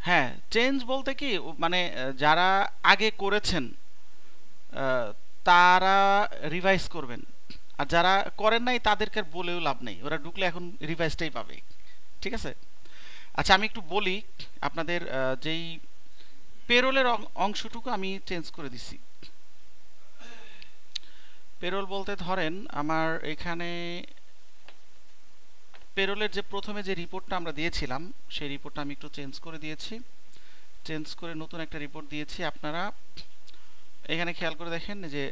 হ্যাঁ, চেঞ্জ বলতে কি মানে যারা আগে করেছেন আহ, তারা রিভাইজ করবেন, আর যারা করেন নাই তাদেরকে আর বলেও লাভ নেই, ওরা ঢুকলে এখন রিভাইজটাই পাবে। ঠিক আছে। আচ্ছা আমি একটু বলি আপনাদের যেই পেরোলের অংশটুকু আমি চেঞ্জ করে দিছি। পেরোল বলতে ধরেন আমার এখানে পেরোলের যে প্রথমে যে রিপোর্টটা আমরা দিয়েছিলাম সেই রিপোর্টটা আমি একটু চেঞ্জ করে দিয়েছি, চেঞ্জ করে নতুন একটা রিপোর্ট দিয়েছি। আপনারা এখানে খেয়াল করে দেখেন যে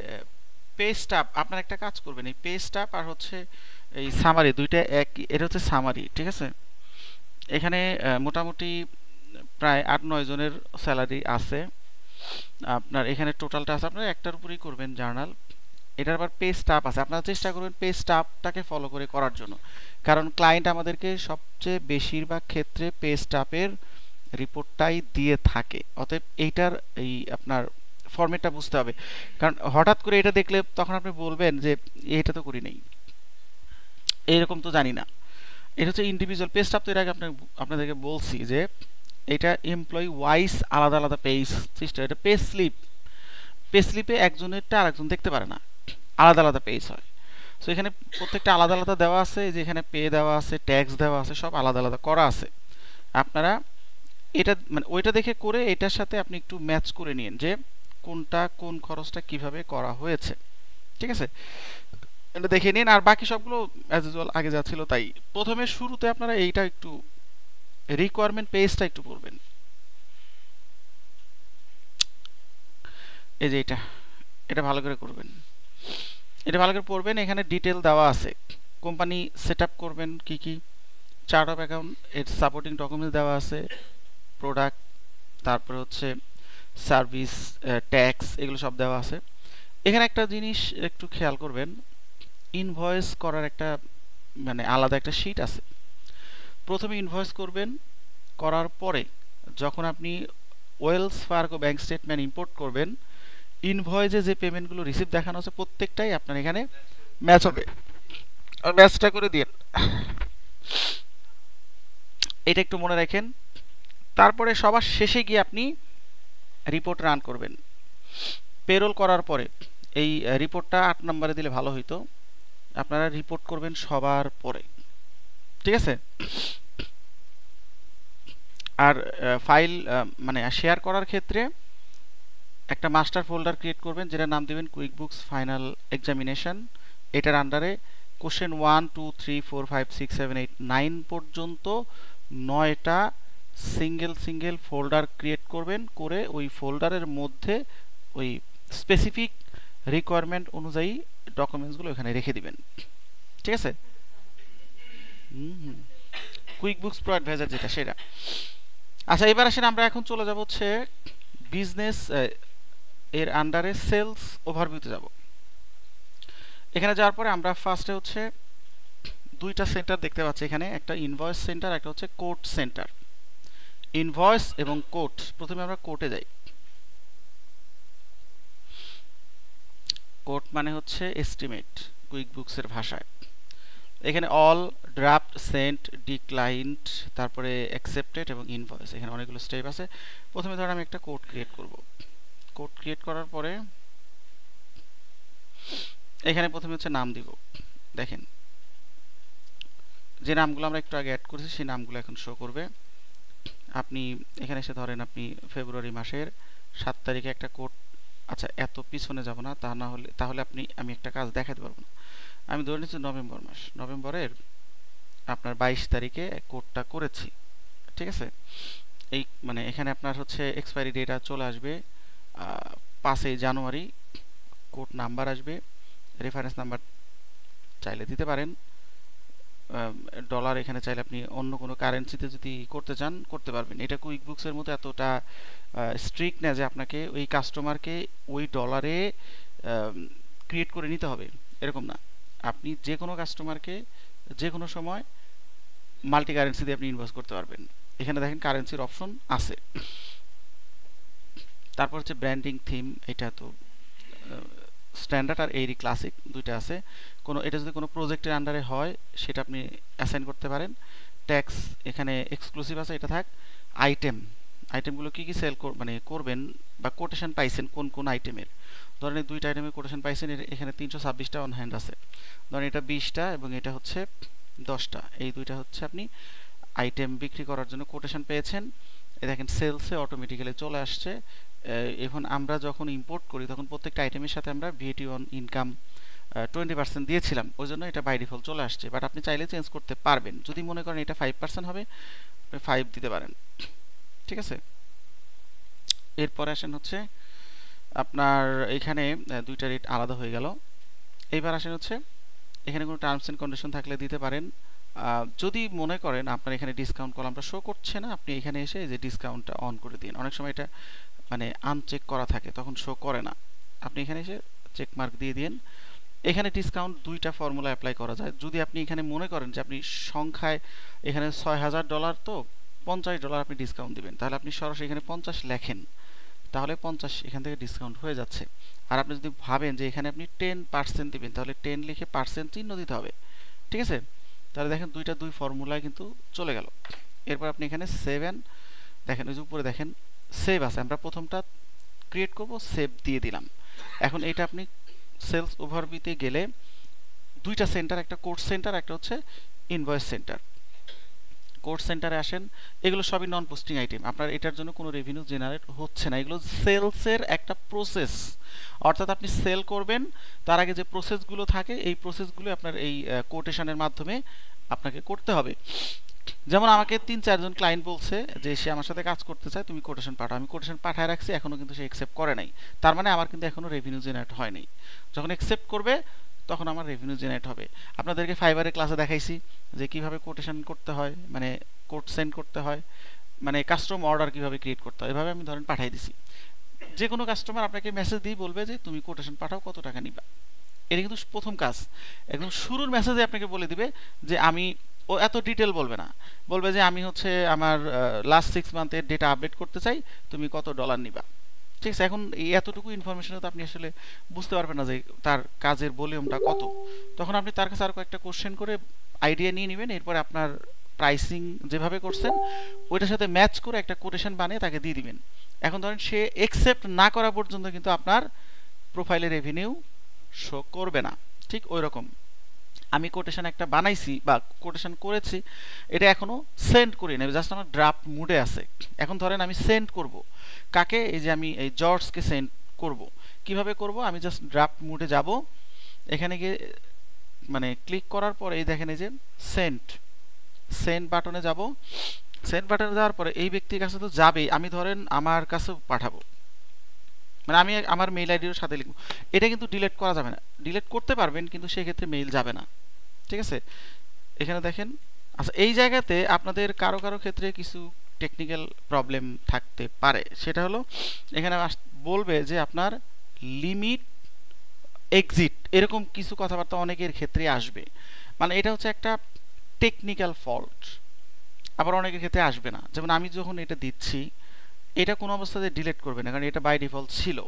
পে স্টাফ, আপনারা একটা কাজ করবেন, এই পে স্টাফ আর হচ্ছে এই সামারি দুইটা এক, এটা হচ্ছে সামারি। ঠিক আছে। এখানে মোটামুটি প্রায় ৮-৯ জনের স্যালারি আছে। আপনার এখানে টোটালটা আছে, আপনারা একটার উপরেই করবেন জার্নাল। এটার আবার পে স্টাফ আছে, আপনারা চেষ্টা করবেন পে স্টাফটাকে ফলো করে করার জন্য, কারণ ক্লায়েন্ট আমাদেরকে সবচেয়ে বেশিরভাগ ক্ষেত্রে পে স্টাফের রিপোর্টটাই দিয়ে থাকে। অতএব এইটার এই আপনার ফরম্যাটটা বুঝতে হবে, কারণ হঠাৎ করে এটা দেখলে তখন আপনি বলবেন যে এটা তো করি নাই, এইরকম তো জানি না। এটা হচ্ছে ইন্ডিভিজুয়াল পে স্টাফ। তো এর আগে আপনাদেরকে বলছি যে এটা এমপ্লয়ি ওয়াইজ আলাদা আলাদা পেজ সিস্টেম। এটা পে স্লিপ, পে স্লিপে একজনেরটা আরেকজন দেখতে পারে না, আলাদা আলাদা পেজ হয়। সো এখানে প্রত্যেকটা আলাদা আলাদা দেওয়া আছে, যে এখানে পে দেওয়া আছে, ট্যাক্স দেওয়া আছে, সব আলাদা আলাদা করা আছে। আপনারা এটা মানে ওইটা দেখে করে এটার সাথে আপনি একটু ম্যাচ করে নিন যে কোনটা কোন খরচটা কিভাবে করা হয়েছে। ঠিক আছে, এটা দেখে নিন। আর বাকি সবগুলো অ্যাজ ইউজুয়াল আগে যা ছিল তাই। প্রথমে শুরুতে আপনারা এইটা একটু রিকোয়ারমেন্ট পেজটা একটু পড়বেন, এই যে এটা, এটা ভালো করে করবেন, এটা ভালো করে পড়বেন। এখানে ডিটেল দেওয়া আছে, কোম্পানি সেট আপ করবেন কি কি, চার্ট অফ অ্যাকাউন্ট এর সাপোর্টিং ডকুমেন্টস দেওয়া আছে, প্রোডাক্ট, তারপরে হচ্ছে সার্ভিস, ট্যাক্স, এগুলো সব দেওয়া আছে। এখানে একটা জিনিস একটু খেয়াল করবেন, ইনভয়েস করার একটা মানে আলাদা একটা শিট আছে। প্রথমে ইনভয়েস করবেন, করার পরে যখন আপনি Wells Fargo bank statement import করবেন, ইনভয়েসে যে পেমেন্টগুলো রিসিভ দেখানো আছে প্রত্যেকটাই আপনার এখানে ম্যাচ হবে, আর ম্যাচটা করে দিন। এটা একটু মনে রাখেন। তারপরে সবার শেষে গিয়ে আপনি রিপোর্ট রান করবেন পেরোল করার পরে। এই রিপোর্টটা ৮ নম্বরে দিলে ভালো হইতো, আপনারা রিপোর্ট করবেন সবার পরে। ঠিক আছে। আর ফাইল মানে শেয়ার করার ক্ষেত্রে একটা মাস্টার ফোল্ডার ক্রিয়েট করবেন, যেটার নাম দেবেন কুইক বুকস ফাইনাল এক্সামিনেশন। এটার আন্ডারে কোশ্চেন 1 2 3 4 5 6 7 8 9 পর্যন্ত 9টা সিঙ্গেল সিঙ্গেল ফোল্ডার ক্রিয়েট করবেন, করে ওই ফোল্ডারের মধ্যে ওই স্পেসিফিক রিকোয়ারমেন্ট অনুযায়ী ডকুমেন্টসগুলো এখানে রেখে দিবেন। ঠিক আছে। হুম, কুইক বুকস প্রো অ্যাডভাইজার যেটা সেটা। আচ্ছা এবার আসেন, আমরা এখন চলে যাব হচ্ছে বিজনেস এর আন্ডারে সেলস ওভারভিউতে যাব। এখানে যাওয়ার পরে আমরা ফার্স্টে হচ্ছে দুইটা সেন্টার দেখতে পাচ্ছি এখানে, একটা ইনভয়েস সেন্টার, একটা হচ্ছে কোট সেন্টার। ইনভয়েস এবং কোট, প্রথমে আমরা কোটে যাই। কোট মানে হচ্ছে এস্টিমেট কুইক বুকসের ভাষায়। এখানে অল, ড্রাফট, সেন্ট, ডিক্লাইন্ড, তারপরে অ্যাকসেপ্টেড এবং ইনভয়েস, এখানে অনেকগুলো স্টেপ আছে। প্রথমে ধর আমি একটা কোড ক্রিয়েট করব। কোড ক্রিয়েট করার পরে এখানে প্রথমে হচ্ছে নাম দিব। দেখেন যে নামগুলো আমরা একটু আগে অ্যাড করেছি সেই নামগুলো এখন শো করবে। আপনি এখানে এসে ধরেন আপনি ফেব্রুয়ারি মাসের 7 তারিখে একটা কোড, আচ্ছা এত পিছনে যাব না, তা না হলে তাহলে আমি একটা কাজ দেখাতে পারবো না। আমি ধরে নিচ্ছি নভেম্বর মাস, নভেম্বরের আপনার 22 তারিখে কোডটা করেছি। ঠিক আছে। এই মানে এখানে আপনার হচ্ছে এক্সপায়ারি ডেট চলে আসবে 5 জানুয়ারি, কোড নাম্বার আসবে, রেফারেন্স নাম্বার চাইলে দিতে পারেন, ডলার এখানে চাইলে আপনি অন্য কোনো কারেন্সিতে যদি করতে চান করতে পারবেন। এটা কুইক বুকসের মতো এতটা স্ট্রিক্ট না যে আপনাকে ওই কাস্টমারকে ওই ডলারে ক্রিয়েট করে নিতে হবে, এরকম না। আপনি যে কোনো কাস্টমারকে যে কোনো সময় মাল্টি কারেন্সি দিয়ে আপনি ইনভয়েস করতে পারবেন। এখানে দেখেন কারেন্সির অপশন আছে। তারপর হচ্ছে ব্র্যান্ডিং থিম, এটা তো স্ট্যান্ডার্ড আর এইরি ক্লাসিক দুইটা আছে। এটা যদি কোনো প্রজেক্টের আন্ডারে হয় সেটা আপনি অ্যাসাইন করতে পারেন। ট্যাক্স এখানে এক্সক্লুসিভ আছে, এটা থাক। আইটেম, আইটেমগুলো কি কি সেল মানে করবেন বা কোটেশন পাইছেন কোন কোন আইটেমের। ধরেন এই দুইটা আইটেমের কোটেশন পাইছেন, এখানে 326টা অন হ্যান্ড আছে। ধরেন এটা 20টা এবং এটা হচ্ছে 10টা, এই দুইটা হচ্ছে আপনি আইটেম বিক্রি করার জন্য কোটেশন পেয়েছেন। এই দেখেন সেলসে অটোমেটিক্যালি চলে আসছে। এখন আমরা যখন ইম্পোর্ট করি তখন প্রত্যেকটা আইটেমের সাথে আমরা ভিএটি অন ইনকাম 20% দিয়েছিলাম, ওই জন্য এটা বাই ডিফল্ট চলে আসছে। বাট আপনি চাইলে চেঞ্জ করতে পারবেন, যদি মনে করেন এটা 5% হবে 5 দিতে পারেন, ঠিক আছে। এরপরে আসেন হচ্ছে আপনার এখানে দুইটা রেট আলাদা হয়ে গেল। এইবার আসেন হচ্ছে এখানে কোনো টার্মস এন্ড কন্ডিশন থাকলে দিতে পারেন। যদি মনে করেন আপনার এখানে ডিসকাউন্ট কলামটা শো করছে না, আপনি এখানে এসে যে ডিসকাউন্টটা অন করে দিন। অনেক সময় এটা মানে আনচেক করা থাকে, তখন শো করে না, আপনি এখানে এসে চেক মার্ক দিয়ে দিন। এখানে ডিসকাউন্ট দুইটা ফর্মুলা অ্যাপ্লাই করা যায়। যদি আপনি এখানে মনে করেন যে আপনি সংখ্যায় এখানে $6000 তো $50 আপনি ডিসকাউন্ট দিবেন, তাহলে আপনি সরাসরি এখানে 50 লেখেন, তাহলে 50 এখান থেকে ডিসকাউন্ট হয়ে যাচ্ছে। আর আপনি যদি ভাবেন যে এখানে আপনি 10% দিবেন, তাহলে 10 লিখে পার্সেন্ট চিহ্ন দিতে হবে, ঠিক আছে। তাহলে দেখেন দুই ফর্মুলায় কিন্তু চলে গেল। এরপর আপনি এখানে সেভ, দেখেন ওই যে উপরে দেখেন সেভ আছে, আমরা প্রথমটা ক্রিয়েট করব, সেভ দিয়ে দিলাম। এখন এটা আপনি সেলস ওভারভিউতে গেলে দুইটা সেন্টার, একটা কোড সেন্টার, একটা হচ্ছে ইনভয়েস সেন্টার। কোড সেন্টারে আসেন, এগুলো সবই নন পোস্টিং আইটেম, আপনার এটার জন্য কোনো রেভিনিউ জেনারেট হচ্ছে না। এগুলো সেলসের একটা প্রসেস, অর্থাৎ আপনি সেল করবেন তার আগে যে প্রসেসগুলো থাকে এই প্রসেসগুলো আপনার এই কোটেশনের মাধ্যমে আপনাকে করতে হবে। যেমন আমাকে 3-4 জন ক্লায়েন্ট বলছে যে সে আমার সাথে কাজ করতে চায়, তুমি কোটেশন পাঠাও। আমি কোটেশন পাঠায় রাখছি, এখনো কিন্তু সে অ্যাকসেপ্ট করে নাই, তার মানে আমার কিন্তু এখনো রেভিনিউ জেনারেট হয়নি। যখন অ্যাকসেপ্ট করবে তখন আমার রেভিনিউ জেনারেট হবে। আপনাদেরকে ফাইবারের ক্লাসে দেখাইছি যে কিভাবে কোটেশন করতে হয়, মানে কোড সেন্ড করতে হয়, মানে কাস্টম অর্ডার কিভাবে ক্রিয়েট করতে হয়। এভাবে আমি ধরেন পাঠাই দিছি, যে কোনো কাস্টমার আপনাকে মেসেজ দিয়ে বলবে যে তুমি কোটেশন পাঠাও, কত টাকা নিবা। এটা কিন্তু প্রথম কাজ। একদম শুরুর মেসেজে আপনাকে বলে দিবে যে আমি, ও এত ডিটেল বলবে না, বলবে যে আমি হচ্ছে আমার লাস্ট 6 মান্থের ডেটা আপডেট করতে চাই, তুমি কত ডলার নিবা, ঠিক আছে। এখন এই এতটুকু ইনফরমেশনে তো আপনি আসলে বুঝতে পারবেন না যে তার কাজের ভলিউমটা কত। তখন আপনি তার কাছে আর কয়েকটা কোশ্চেন করে আইডিয়া নিয়ে নেবেন, এরপরে আপনার প্রাইসিং যেভাবে করছেন ওইটার সাথে ম্যাচ করে একটা কোটেশন বানিয়ে তাকে দিয়ে দিবেন। এখন ধরেন সে একসেপ্ট না করা পর্যন্ত কিন্তু আপনার প্রোফাইলে রেভিনিউ শো করবে না। ঠিক ওই রকম আমি কোটেশন একটা বানাইছি বা কোটেশন করেছি, এটা এখনো সেন্ড করি না, জাস্ট আমার ড্রাফট মুডে আছে। এখন ধরেন আমি সেন্ড করব কাকে, এই যে আমি এই জর্জকে সেন্ড করব। কিভাবে করব, আমি জাস্ট ড্রাফট মুডে যাব, এখানে গিয়ে মানে ক্লিক করার পরে এই দেখেন এই যে সেন্ড বাটনে যাব। সেন্ড বাটনে যাওয়ার পরে এই ব্যক্তির কাছে তো যাবেই, আমি ধরেন আমার কাছে পাঠাবো, মানে আমি আমার মেইল আইডির সাথে লিখব। এটা কিন্তু ডিলিট করা যাবে না, ডিলিট করতে পারবেন কিন্তু সেক্ষেত্রে মেইল যাবে না, ঠিক আছে। এখানে দেখেন, আচ্ছা এই জায়গাতে আপনাদের কারো কারো ক্ষেত্রে কিছু টেকনিক্যাল প্রবলেম থাকতে পারে। সেটা হলো এখানে বলবে যে আপনার লিমিট এক্সিট, এরকম কিছু কথাবার্তা অনেকের ক্ষেত্রে আসবে, মানে এটা হচ্ছে একটা টেকনিক্যাল ফল্ট। আবার অনেকের ক্ষেত্রে আসবে না, যেমন আমি যখন এটা দিচ্ছি এটা কোনো অবস্থাতে ডিলিট করবে না, কারণ এটা বাই ডিফল্ট ছিল।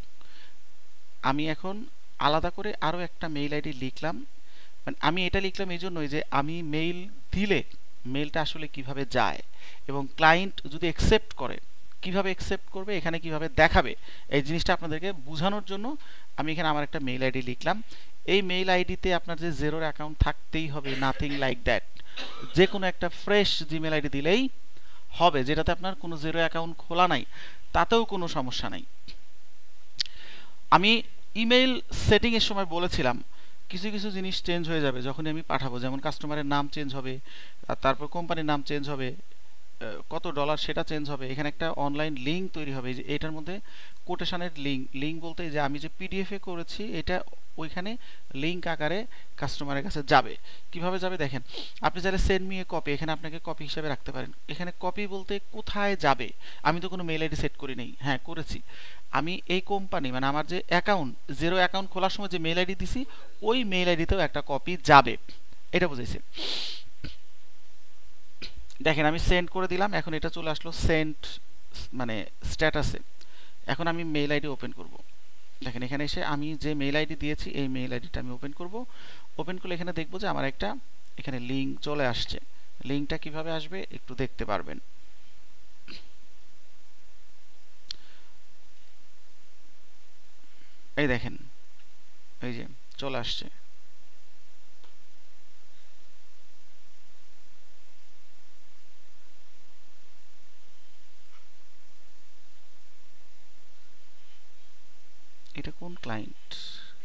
আমি এখন আলাদা করে আরও একটা মেইল আইডি লিখলাম, মানে আমি এটা লিখলাম এই জন্যই যে আমি মেইল দিলে মেইলটা আসলে কিভাবে যায় এবং ক্লায়েন্ট যদি অ্যাকসেপ্ট করে কিভাবে অ্যাকসেপ্ট করবে, এখানে কিভাবে দেখাবে, এই জিনিসটা আপনাদেরকে বোঝানোর জন্য আমি এখানে আমার একটা মেইল আইডি লিখলাম। এই মেইল আইডিতে আপনার যে জেরোর অ্যাকাউন্ট থাকতেই হবে, নাথিং লাইক দ্যাট। যে কোনো একটা ফ্রেশ জিমেল আইডি দিলেই হবে, যেটাতে আপনার কোনো জেরো অ্যাকাউন্ট খোলা নাই, তাতেও কোনো সমস্যা নাই। আমি ইমেইল সেটিংয়ের সময় বলেছিলাম কিছু কিছু জিনিস চেঞ্জ হয়ে যাবে যখনই আমি পাঠাবো, যেমন কাস্টমারের নাম চেঞ্জ হবে, আর তারপর কোম্পানির নাম চেঞ্জ হবে, কত ডলার সেটা চেঞ্জ হবে। এখানে একটা অনলাইন লিঙ্ক তৈরি হবে, যে এটার মধ্যে কোটেশনের লিঙ্ক বলতে যে আমি যে পিডিএফে করেছি এটা ওইখানে লিঙ্ক আকারে কাস্টমারের কাছে যাবে। কিভাবে যাবে দেখেন, আপনি চাইলে সেন্ড মি এ কপি, এখানে আপনাকে কপি হিসাবে রাখতে পারেন। এখানে কপি বলতে কোথায় যাবে, আমি তো কোনো মেইল আইডি সেট করি নেই, হ্যাঁ করেছি, আমি এই কোম্পানি মানে আমার যে অ্যাকাউন্ট জেরো অ্যাকাউন্ট খোলার সময় যে মেইল আইডি দিছি ওই মেইল আইডিতেও একটা কপি যাবে, এটা বুঝেছি। দেখেন আমি সেন্ড করে দিলাম, এখন এটা চলে আসলো সেন্ড মানে স্ট্যাটাসে। এখন আমি মেইল আইডি ওপেন করব, দেখেন এখানে এসে আমি যে মেইল আইডি দিয়েছি এই মেইল আইডিটা আমি ওপেন করব। ওপেন করলে এখানে দেখবো যে আমার একটা এখানে লিঙ্ক চলে আসছে। লিঙ্কটা কিভাবে আসবে একটু দেখতে পারবেন। এই দেখেন, এই যে চলে আসছে। এটা কোন ক্লায়েন্ট,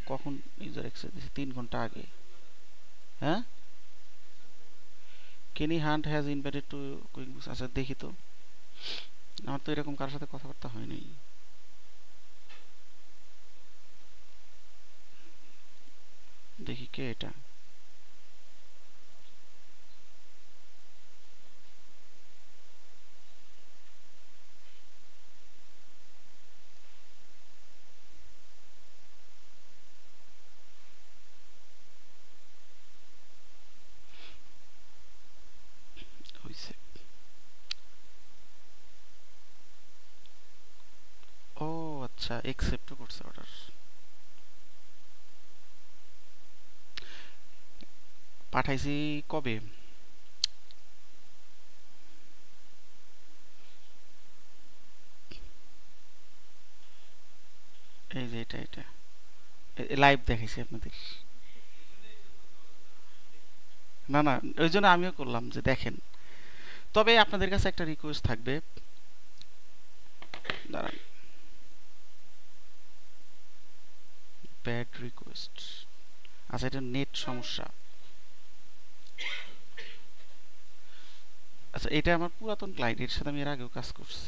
কখন ইউজার অ্যাক্সেস দিয়েছে? 3 ঘন্টা আগে। হ্যাঁ, Kenny Hunt has invited to QuickBooks. আচ্ছা দেখি তো, আমার তো এরকম কারোর সাথে কথাবার্তা হয়নি। দেখি কে এটা। হইছে। ও আচ্ছা, একসেপ্টও করছে অর্ডার। পাঠাইছি কবে? এই যে এটা এটা লাইভ দেখাইছি আপনাদের। না না, ওই জন্য আমিও করলাম যে দেখেন। তবে আপনাদের কাছে একটা রিকোয়েস্ট থাকবে, দাঁড়ান, ব্যাড রিকোয়েস্ট। আচ্ছা, এটা নেট সমস্যা। আচ্ছা, এটা আমার পুরাতন ক্লায়েন্ট, এর সাথে আমি এর আগেও কাজ করছি।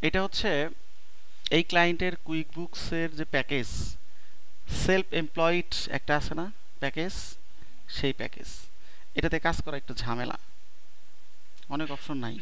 এটা হচ্ছে এই ক্লায়েন্টের কুইকবুকসের যে প্যাকেজ, সেলফ এমপ্লয়েড একটা আছে না প্যাকেজ, সেই প্যাকেজ। এটাতে কাজ করা একটু ঝামেলা, অনেক অপশন নাই।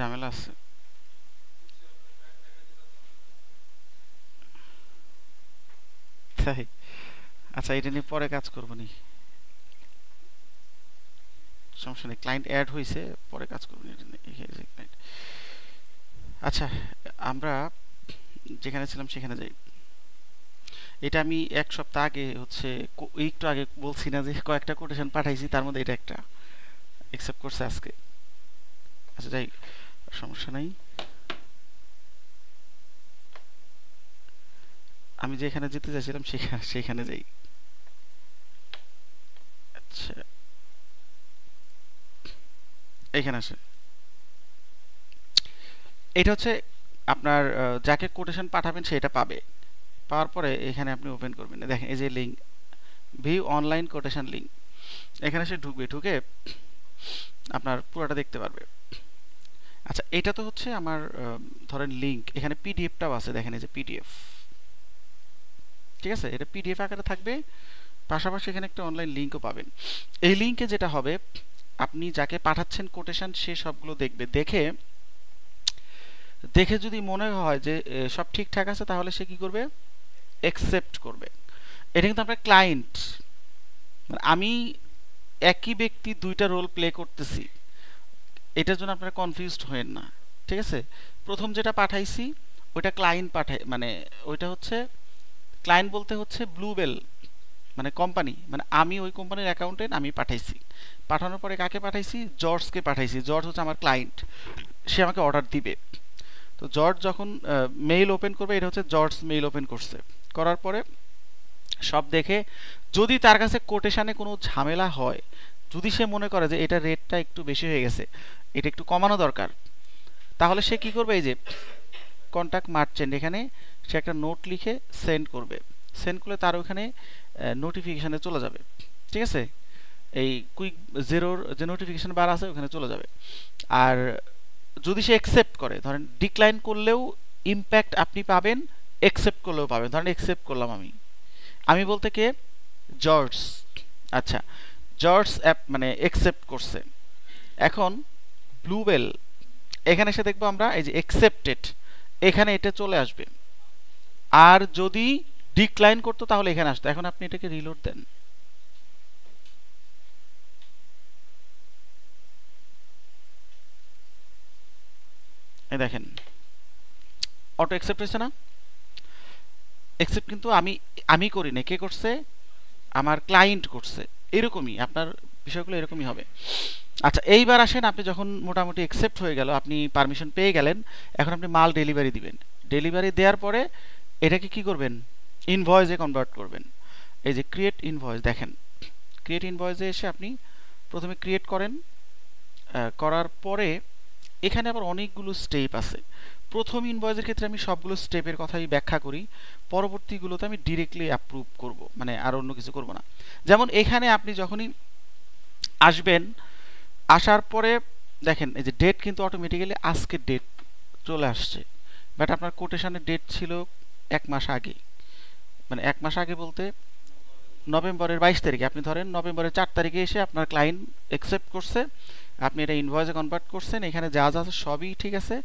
ঝামেলা আছে। তাই? আচ্ছা, এটা নিয়ে পরে কাজ করবো নি, সমস্যা নেই। ক্লায়েন্ট অ্যাড হয়েছে, পরে কাজ করবো নি এটা নিয়ে। আচ্ছা, আমরা যেখানে ছিলাম সেখানে যাই। এটা আমি 1 সপ্তাহ আগে হচ্ছে, একটু আগে বলছি না যে কয়েকটা কোটেশন পাঠাইছি, তার মধ্যে এটা একটা অ্যাকসেপ্ট করছে আজকে। আচ্ছা যাই, সমস্যা নাই। আমি যেখানে যেতে চাইছিলাম সেখানে যাই। আচ্ছা, এইখানে আসে। এটা হচ্ছে আপনার যাকে কোটেশন পাঠাবেন সেটা পাবে। পাওয়ার পরে এখানে আপনি ওপেন করবেন, দেখেন এই যে link, view online quotation link. এখানে সে ঢুকবে, ঢুকে আপনার পুরোটা দেখতে পারবে। আচ্ছা, এটা তো হচ্ছে আমার ধরেন লিঙ্ক, এখানে পিডিএফটাও আছে, দেখেন এই যে পিডিএফ। ঠিক আছে, এটা পিডিএফ আকারে থাকবে, পাশাপাশি এখানে একটা অনলাইন লিঙ্কও পাবেন। এই লিঙ্কে যেটা হবে, আপনি যাকে পাঠাচ্ছেন কোটেশন সে সবগুলো দেখবে, দেখে দেখে যদি মনে হয় যে সব ঠিকঠাক আছে, তাহলে সে কি করবে, অ্যাকসেপ্ট করবে। এটা কিন্তু আপনার ক্লায়েন্ট, মানে আমি একই ব্যক্তি দুইটা রোল প্লে করতেছি, এটার জন্য আপনারা কনফিউজড হয়েন না। ঠিক আছে, প্রথম যেটা পাঠাইছি ওইটা ক্লায়েন্ট পাঠাই, মানে ওইটা হচ্ছে ক্লায়েন্ট বলতে হচ্ছে ব্লুবেল, মানে কোম্পানি, মানে আমি ওই কোম্পানির অ্যাকাউন্টেন্ট, আমি পাঠাইছি। পাঠানোর পরে কাকে পাঠাইছি, জর্জকে পাঠাইছি। জর্জ হচ্ছে আমার ক্লায়েন্ট, সে আমাকে অর্ডার দিবে। তো জর্জ যখন মেইল ওপেন করবে, এটা হচ্ছে জর্জ মেইল ওপেন করছে, করার পরে সব দেখে যদি তার কাছে কোটেশনে কোনো ঝামেলা হয়, যদি সে মনে করে যে এটা রেটটা একটু বেশি হয়ে গেছে, এটা একটু কমানো দরকার, তাহলে সে কি করবে, এই যে কন্ট্যাক্ট মার্চেন্ট, এখানে সে একটা নোট লিখে সেন্ড করবে। সেন্ড করলে তার ওখানে নোটিফিকেশানে চলে যাবে, ঠিক আছে? এই কুইক জিরোর যে নোটিফিকেশান বার আছে ওখানে চলে যাবে। আর যদি সে অ্যাকসেপ্ট করে, ধরেন ডিক্লাইন করলেও ইম্প্যাক্ট আপনি পাবেন, অ্যাকসেপ্ট করলেও পাবেন। ধরেন অ্যাকসেপ্ট করলাম আমি বলতে কে, জর্জ। আচ্ছা, জর্জ অ্যাপ মানে অ্যাকসেপ্ট করছে। এখন ব্লুবেল এখানে এসে দেখবো আমরা এই যে অ্যাকসেপ্টেড, এখানে এটা চলে আসবে। আর যদি ডিক্লাইন করতো তাহলে এখানে আসতো। এখন আপনি এটাকে রিলোড দেন, এই দেখেন অটো অ্যাকসেপ্ট হয়েছে না? অ্যাকসেপ্ট কিন্তু আমি করি না, কে করছে? আমার ক্লায়েন্ট করছে। এরকমই আপনার বিষয়গুলো এরকমই হবে। আচ্ছা, এইবার আসেন, আপনি যখন মোটামুটি অ্যাকসেপ্ট হয়ে গেল, আপনি পারমিশন পেয়ে গেলেন, এখন আপনি মাল ডেলিভারি দিবেন। ডেলিভারি দেওয়ার পরে এটাকে কি করবেন? ইনভয়েসে কনভার্ট করবেন। এই যে ক্রিয়েট ইনভয়েস, দেখেন ক্রিয়েট ইনভয়েসে এসে আপনি প্রথমে ক্রিয়েট করেন। করার পরে এখানে আবার অনেকগুলো স্টেপ আছে। প্রথম ইনভয়েসের ক্ষেত্রে আমি সবগুলো স্টেপের কথাই ব্যাখ্যা করি, পরবর্তীগুলোতে আমি ডিরেক্টলি অ্যাপ্রুভ করব, মানে আর অন্য কিছু করব না। যেমন এখানে আপনি যখনই আসবেন, আসার পরে দেখেন এই যে ডেট কিন্তু অটোমেটিক্যালি আজকের ডেট চলে আসছে, বাট আপনার কোটেশনের ডেট ছিল 1 মাস আগে। মানে 1 মাস আগে বলতে নভেম্বরের 22 তারিখে, আপনি ধরেন নভেম্বরের 4 তারিখে এসে আপনার ক্লায়েন্ট অ্যাকসেপ্ট করছে, আপনি এটা ইনভয়েসে কনভার্ট করছেন, এখানে যা যা আছে সবই ঠিক আছে।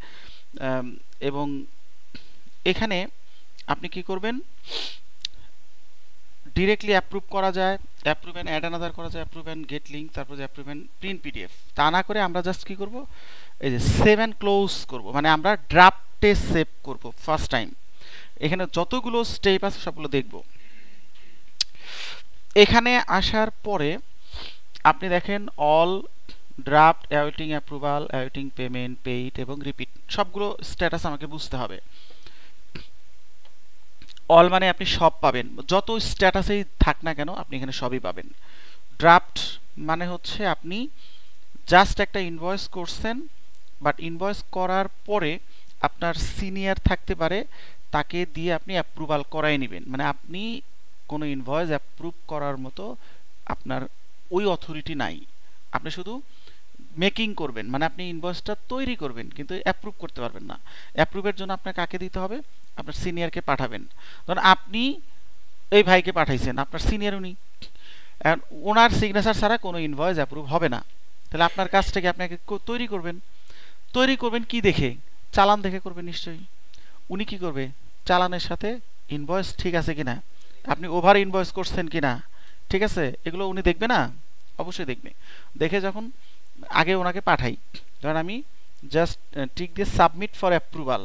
এবং এখানে আপনি কি করবেন? ডিরেক্টলি অ্যাপ্রুভ করা যায়, অ্যাপ্রুভ অ্যান্ড অ্যাড আনাদার করা যায়, অ্যাপ্রুভ অ্যান্ড গেট লিঙ্ক, তারপর যে অ্যাপ্রুভ অ্যান্ড প্রিন্ট পিডিএফ। তা না করে আমরা জাস্ট কি করব? এই যে সেভ অ্যান্ড ক্লোজ করব, মানে আমরা ড্রাফটে সেভ করব ফার্স্ট টাইম। এখানে যতগুলো স্টেপ আছে সবগুলো দেখব। এখানে আসার পরে আপনি দেখেন all, draft, awaiting approval, awaiting payment, paid এবং রিপিট, সবগুলো স্ট্যাটাস আমাকে বুঝতে হবে। অল মানে আপনি সব পাবেন, যত স্ট্যাটাসেই থাক না কেন আপনি এখানে সবই পাবেন। ড্রাফট মানে হচ্ছে আপনি জাস্ট একটা ইনভয়েস করছেন, বাট ইনভয়েস করার পরে আপনার সিনিয়র থাকতে পারে, তাকে দিয়ে আপনি অ্যাপ্রুভাল করাই নেবেন। মানে আপনি কোনো ইনভয়েস অ্যাপ্রুভ করার মতো আপনার ওই অথরিটি নাই, আপনি শুধু মেকিং করবেন, মানে আপনি ইনভয়েসটা তৈরি করবেন কিন্তু অ্যাপ্রুভ করতে পারবেন না। অ্যাপ্রুভের জন্য আপনাকে কাকে দিতে হবে? আপনার সিনিয়রকে পাঠাবেন। ধরুন আপনি এই ভাইকে পাঠাইছেন, আপনার সিনিয়র উনি, ওনার সিগনেচার ছাড়া কোনো ইনভয়েস অ্যাপ্রুভ হবে না। তাহলে আপনার কাজটাকে আপনাকে তৈরি করবেন। তৈরি করবেন কি দেখে? চালান দেখে করবেন নিশ্চয়ই। উনি কি করবে? চালানের সাথে ইনভয়েস ঠিক আছে কিনা, আপনি ওভার ইনভয়েস করছেন কিনা, ঠিক আছে, এগুলো উনি দেখবে না? অবশ্যই দেখবে। দেখে যখন আগে ওনাকে পাঠাই, ধরেন আমি জাস্ট টিক দিয়ে সাবমিট ফর অ্যাপ্রুভাল,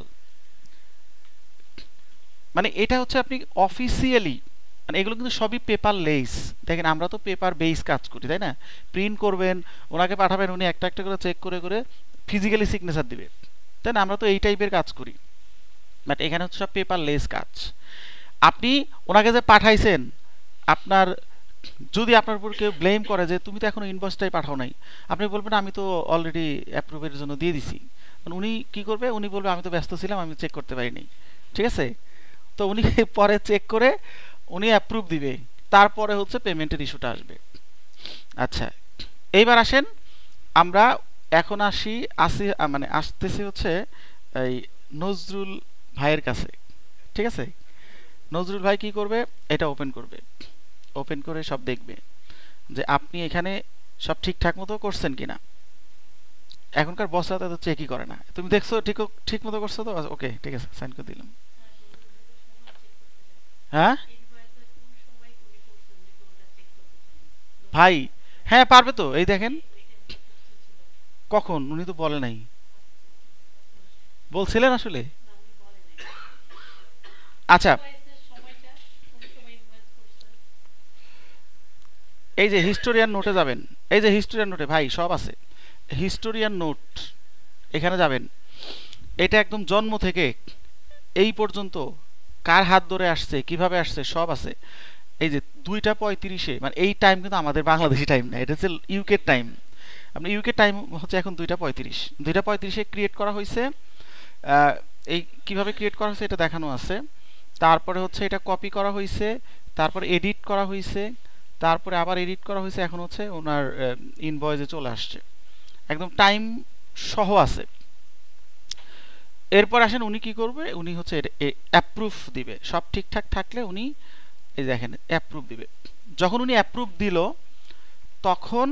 মানে এটা হচ্ছে আপনি অফিসিয়ালি, মানে এগুলো কিন্তু সবই পেপার লেস। দেখেন আমরা তো পেপার বেস কাজ করি, তাই না? প্রিন্ট করবেন, ওনাকে পাঠাবেন, উনি একটা একটা করে চেক করে করে ফিজিক্যালি সিগনেচার দিবে, তাই না? আমরা তো এই টাইপের কাজ করি, বাট এখানে হচ্ছে সব পেপার লেস কাজ। আপনি ওনাকে যে পাঠাইছেন, আপনার যদি আপনার উপর কেউ ব্লেম করে যে তুমি তো এখনো ইনভয়েসটাই পাঠাও নাই, আপনি বলবেন আমি তো অলরেডি অ্যাপ্রুভের জন্য দিয়ে দিছি। উনি কি করবে? উনি বলবে আমি তো ব্যস্ত ছিলাম, আমি চেক করতে পারিনি, ঠিক আছে? তো উনি পরে চেক করে উনি অ্যাপ্রুভ দিবে, তারপরে হচ্ছে পেমেন্টের ইস্যুটা আসবে। আচ্ছা, এইবার আসেন আমরা এখন মানে আসতেছি হচ্ছে এই নজরুল ভাইয়ের কাছে, ঠিক আছে? নজরুল ভাই কি করবে? এটা ওপেন করবে, ওপেন করে সব দেখবে যে আপনি এখানে সব ঠিকঠাক মতো করছেন কিনা। এখনকার বসরা তো চেকই করে না, তুমি দেখছো ঠিক মতো করছো তো, ওকে ঠিক আছে, সাইন করে দিলাম। হ্যাঁ ভাই, হ্যাঁ পারবে তো, এই দেখেন কখন, উনি তো বলে নাই। বলছিলেন আসলে? আচ্ছা, এই যে হিস্টোরিয়ান নোটে যাবেন, এই যে হিস্টোরিয়ান নোটে ভাই সব আছে, হিস্টোরিয়ান নোট এখানে যাবেন। এটা একদম জন্ম থেকে এই পর্যন্ত কার হাত ধরে আসছে, কিভাবে আসছে, সব আছে। এই যে 2টা 35-এ, মানে এই টাইম কিন্তু আমাদের বাংলাদেশি টাইম না, এটা হচ্ছে ইউকে টাইম। আপনি ইউকে টাইম হচ্ছে এখন 2টা 35 ক্রিয়েট করা হয়েছে। এই কিভাবে ক্রিয়েট করা হয়েছে এটা দেখানো আছে। তারপরে হচ্ছে এটা কপি করা হয়েছে তারপর এডিট করা হয়েছে, তারপরে আবার এডিট করা হয়েছে, এখন হচ্ছে ওনার ইনভয়েসে চলে আসছে, একদম টাইম সহ আছে। এরপর আসেন উনি কি করবে, উনি হচ্ছে অ্যাপ্রুভ দিবে, সব ঠিকঠাক থাকলে উনি এই দেখেন অ্যাপ্রুভ দিবে। যখন উনি অ্যাপ্রুভ দিল তখন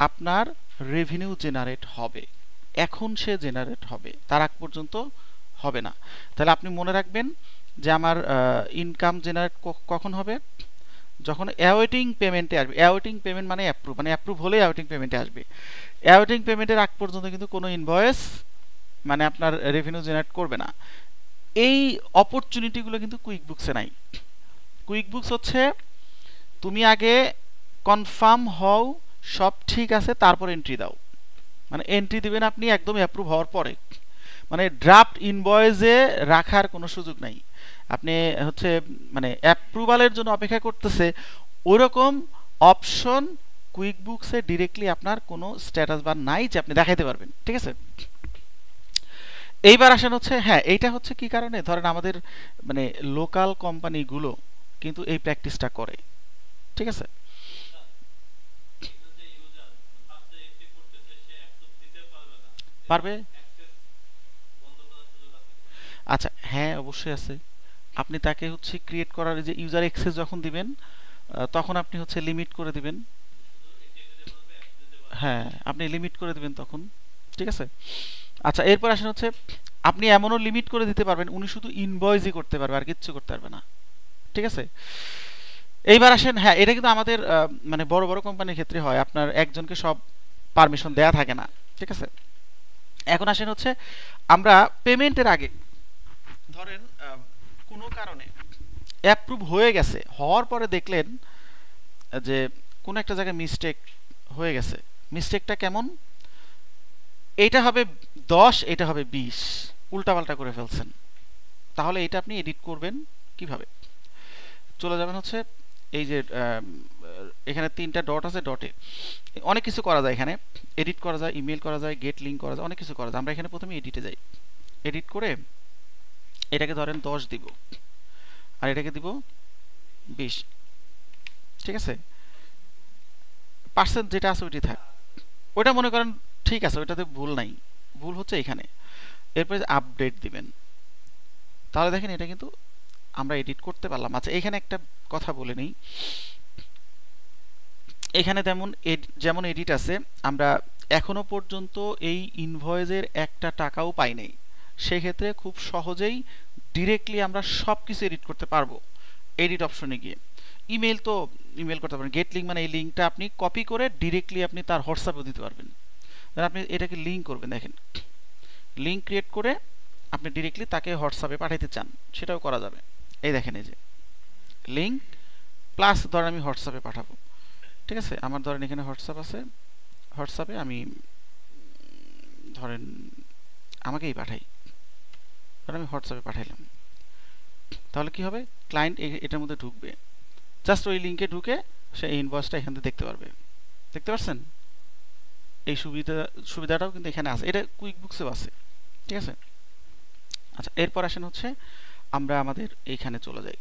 আপনার রেভিনিউ জেনারেট হবে, এখন সে জেনারেট হবে, তার আগ পর্যন্ত হবে না। তাহলে আপনি মনে রাখবেন যে আমার ইনকাম জেনারেট কখন হবে, যখন অ্যাওয়েটিং পেমেন্টে আসবে। অ্যাওয়েটিং পেমেন্ট মানে অ্যাপ্রুভ হলেই অ্যাওয়েটিং পেমেন্টে আসবে। অ্যাওয়েটিং পেমেন্টের আগ পর্যন্ত কিন্তু কোনো ইনভয়েস মানে আপনার রেভিনিউ জেনারেট করবে না। এই অপরচুনিটিগুলো কিন্তু কুইকবুকসে নাই। কুইকবুকস হচ্ছে তুমি আগে কনফার্ম হও সব ঠিক আছে, তারপর এন্ট্রি দাও। মানে এন্ট্রি দিবেন আপনি একদম অ্যাপ্রুভ হওয়ার পরে, মানে ড্রাফট ইনভয়েসে রাখার কোনো সুযোগ নাই। আপনি হচ্ছে মানে অ্যাপ্রুভালের জন্য অপেক্ষা করতেছে, ওরকম অপশন কুইকবুকসে ডিরেক্টলি আপনার কোনো স্ট্যাটাস বার নাই যে আপনি দেখাইতে পারবেন, ঠিক আছে। এইবার আসেন হচ্ছে, হ্যাঁ এইটা হচ্ছে কি কারণে, ধরেন আমাদের মানে লোকাল কোম্পানিগুলো কিন্তু এই প্র্যাকটিসটা করে, ঠিক আছে। পারবে, আচ্ছা হ্যাঁ অবশ্যই আছে। আপনি তাকে হচ্ছে ক্রিয়েট করার যে ইউজার অ্যাক্সেস যখন দিবেন তখন আপনি হচ্ছে লিমিট করে দিবেন। হ্যাঁ আপনি লিমিট করে দিবেন তখন, ঠিক আছে। আচ্ছা এরপর আসেন হচ্ছে আপনি এমনও লিমিট করে দিতে পারবেন উনি শুধু ইনভয়েসই করতে পারবে আর কিচ্ছু করতে পারবে না, ঠিক আছে। এইবার আসেন, হ্যাঁ এটা কিন্তু আমাদের মানে বড় বড় কোম্পানির ক্ষেত্রে হয়, আপনার একজনকে সব পারমিশন দেয়া থাকে না, ঠিক আছে। এখন আসেন হচ্ছে আমরা পেমেন্টের আগে ধরেন কোনো কারণে অ্যাপ্রুভ হয়ে গেছে, হওয়ার পরে দেখলেন যে কোনো একটা জায়গায় মিস্টেক হয়ে গেছে। মিস্টেকটা কেমন, এইটা হবে 10, এটা হবে 20, উল্টাপাল্টা করে ফেলছেন। তাহলে এটা আপনি এডিট করবেন কিভাবে, চলে যাবেন হচ্ছে এই যে এখানে 3টা ডট আছে, ডটে অনেক কিছু করা যায়, এখানে এডিট করা যায়, ইমেল করা যায়, গেট লিঙ্ক করা যায়, অনেক কিছু করা যায়। আমরা এখানে প্রথমে এডিটে যাই, এডিট করে এটাকে ধরেন 10 দিব আর এটাকে দিব 20, ঠিক আছে। পার্সেন্ট যেটা আছে ওইটি থাক, ওইটা মনে করেন ঠিক আছে, ওইটাতে ভুল নাই, ভুল হচ্ছে এখানে। এরপরে আপডেট দিবেন, তাহলে দেখেন এটা কিন্তু আমরা এডিট করতে পারলাম। আচ্ছা এখানে একটা কথা বলে নিই, এখানে যেমন এডিট আছে, আমরা এখনো পর্যন্ত এই ইনভয়েসের একটা টাকাও পাই নাই, সেক্ষেত্রে খুব সহজেই ডিরেক্টলি আমরা সব কিছু এডিট করতে পারবো এডিট অপশনে গিয়ে। ইমেল তো ইমেল করতে পারবেন, গেট লিঙ্ক মানে এই লিঙ্কটা আপনি কপি করে ডিরেক্টলি আপনি তার হোয়াটসঅ্যাপে দিতে পারবেন। আপনি এটাকে লিঙ্ক করবেন, দেখেন লিঙ্ক ক্রিয়েট করে আপনি ডিরেক্টলি তাকে হোয়াটসঅ্যাপে পাঠাইতে চান, সেটাও করা যাবে। এই দেখেন এই যে লিঙ্ক প্লাস ধরেন আমি হোয়াটসঅ্যাপে পাঠাবো, ঠিক আছে। আমার ধরেন এখানে হোয়াটসঅ্যাপ আছে, হোয়াটসঅ্যাপে আমি ধরেন আমাকেই পাঠাই, ধরেন আমি হোয়াটসঅ্যাপে পাঠাইলাম, তাহলে কি হবে, ক্লায়েন্ট এটার মধ্যে ঢুকবে, জাস্ট ওই লিঙ্কে ঢুকে সে এই ইনভয়েসটা এখান থেকে দেখতে পারবে। দেখতে পাচ্ছেন, এই সুবিধাটাও কিন্তু এখানে আছে, এটা কুইকবুকসেও আছে, ঠিক আছে। আচ্ছা এরপর আসেন হচ্ছে আমরা আমাদের এইখানে চলে যাই,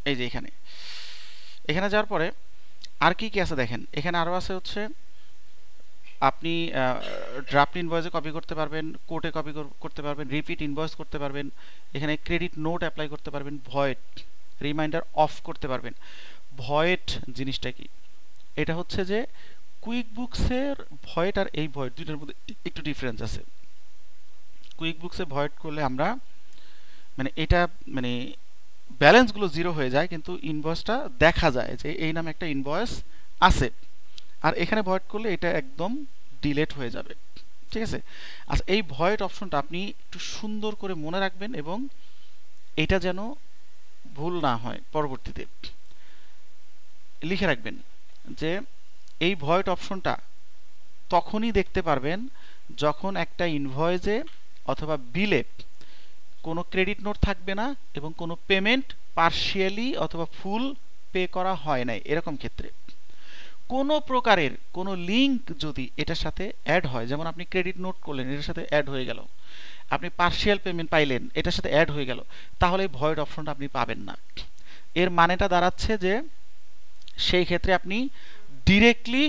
এই যে এখানে যাওয়ার পরে আর কি কি আছে দেখেন, এখানে আরও আছে হচ্ছে আপনি ড্রাফট ইনভয়েসে কপি করতে পারবেন, কোর্টে কপি করতে পারবেন, রিপিট ইনভয়েস করতে পারবেন, এখানে ক্রেডিট নোট অ্যাপ্লাই করতে পারবেন, ভয়েড রিমাইন্ডার অফ করতে পারবেন। ভয়েড জিনিসটা কি, এটা হচ্ছে যে কুইকবুকসের ভয়েড আর এই ভয়েড দুইটার মধ্যে একটু ডিফারেন্স আছে। কুইকবুকসে ভয়েড করলে আমরা মানে এটা মানে ব্যালেন্সগুলো জিরো হয়ে যায়, কিন্তু ইনভয়েসটা দেখা যায় যে এই নামে একটা ইনভয়েস আছে, আর এখানে ভয়েড করলে এটা একদম ডিলেট হয়ে যাবে, ঠিক আছে। আচ্ছা এই ভয়েড অপশনটা আপনি একটু সুন্দর করে মনে রাখবেন এবং এটা যেন ভুল না হয়, পরবর্তীতে লিখে রাখবেন যে এই ভয়েড অপশনটা তখনই দেখতে পারবেন যখন একটা ইনভয়েসে অথবা বিলে কোনো ক্রেডিট নোট থাকবে না এবং কোনো পেমেন্ট পার্শিয়ালি অথবা ফুল পে করা হয় নাই, এরকম ক্ষেত্রে কোনো প্রকারের কোনো লিঙ্ক যদি এটার সাথে অ্যাড হয়, যেমন আপনি ক্রেডিট নোট করলেন এটার সাথে অ্যাড হয়ে গেল, আপনি পার্শিয়াল পেমেন্ট পাইলেন এটার সাথে অ্যাড হয়ে গেল, তাহলে ভয়েড অপশনটা আপনি পাবেন না। এর মানেটা দাঁড়াচ্ছে যে সেই ক্ষেত্রে আপনি ডিরেক্টলি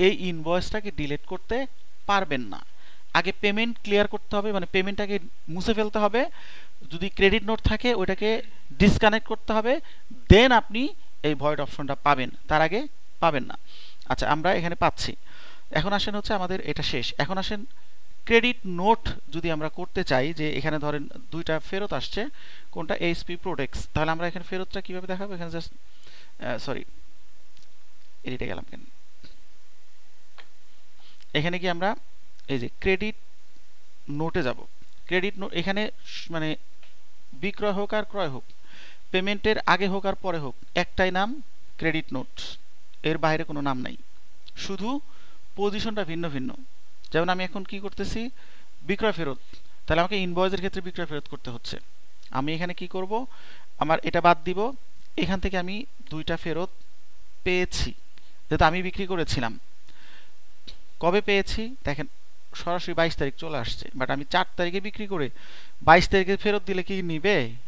এই ইনভয়েসটাকে ডিলিট করতে পারবেন না। আগে পেমেন্ট ক্লিয়ার করতে হবে, মানে পেমেন্টটাকে মুছে ফেলতে হবে। যদি ক্রেডিট নোট থাকে ওইটাকে ডিসকানেক্ট করতে হবে, দেন আপনি এই ভয়েড অপশনটা পাবেন, তার আগে পাবেন না। আচ্ছা, আমরা এখানে পাচ্ছি। এখন আসেন হচ্ছে আমাদের এটা শেষ। এখন আসেন ক্রেডিট নোট যদি আমরা করতে চাই, যে এখানে ধরেন দুইটা ফেরত আসছে, কোনটা এইচপি প্রোটেক্স, তাহলে আমরা এখানে ফেরতটা কিভাবে দেখাবো? এখানে জাস্ট সরি এডিটে গেলাম কেন, এখানে কি আমরা এই যে ক্রেডিট নোটে যাব। ক্রেডিট নোট এখানে মানে বিক্রয় হোক আর ক্রয় হোক, পেমেন্টের আগে হোক আর পরে হোক, একটাই নাম ক্রেডিট নোট, এর বাইরে কোনো নাম নাই, শুধু পজিশনটা ভিন্ন ভিন্ন। যেমন আমি এখন কি করতেছি, বিক্রয় ফেরত, তাহলে আমাকে ইনভয়েসের ক্ষেত্রে বিক্রয় ফেরত করতে হচ্ছে। আমি এখানে কি করব, আমার এটা বাদ দিব, এখান থেকে আমি দুইটা ফেরত পেয়েছি, যেহেতু আমি বিক্রি করেছিলাম। কবে পেয়েছি দেখেন, সরাসরি 22 তারিখ চলে আসছে, বাট আমি 4 তারিখে বিক্রি করে 22 তারিখে ফেরত দিলে কি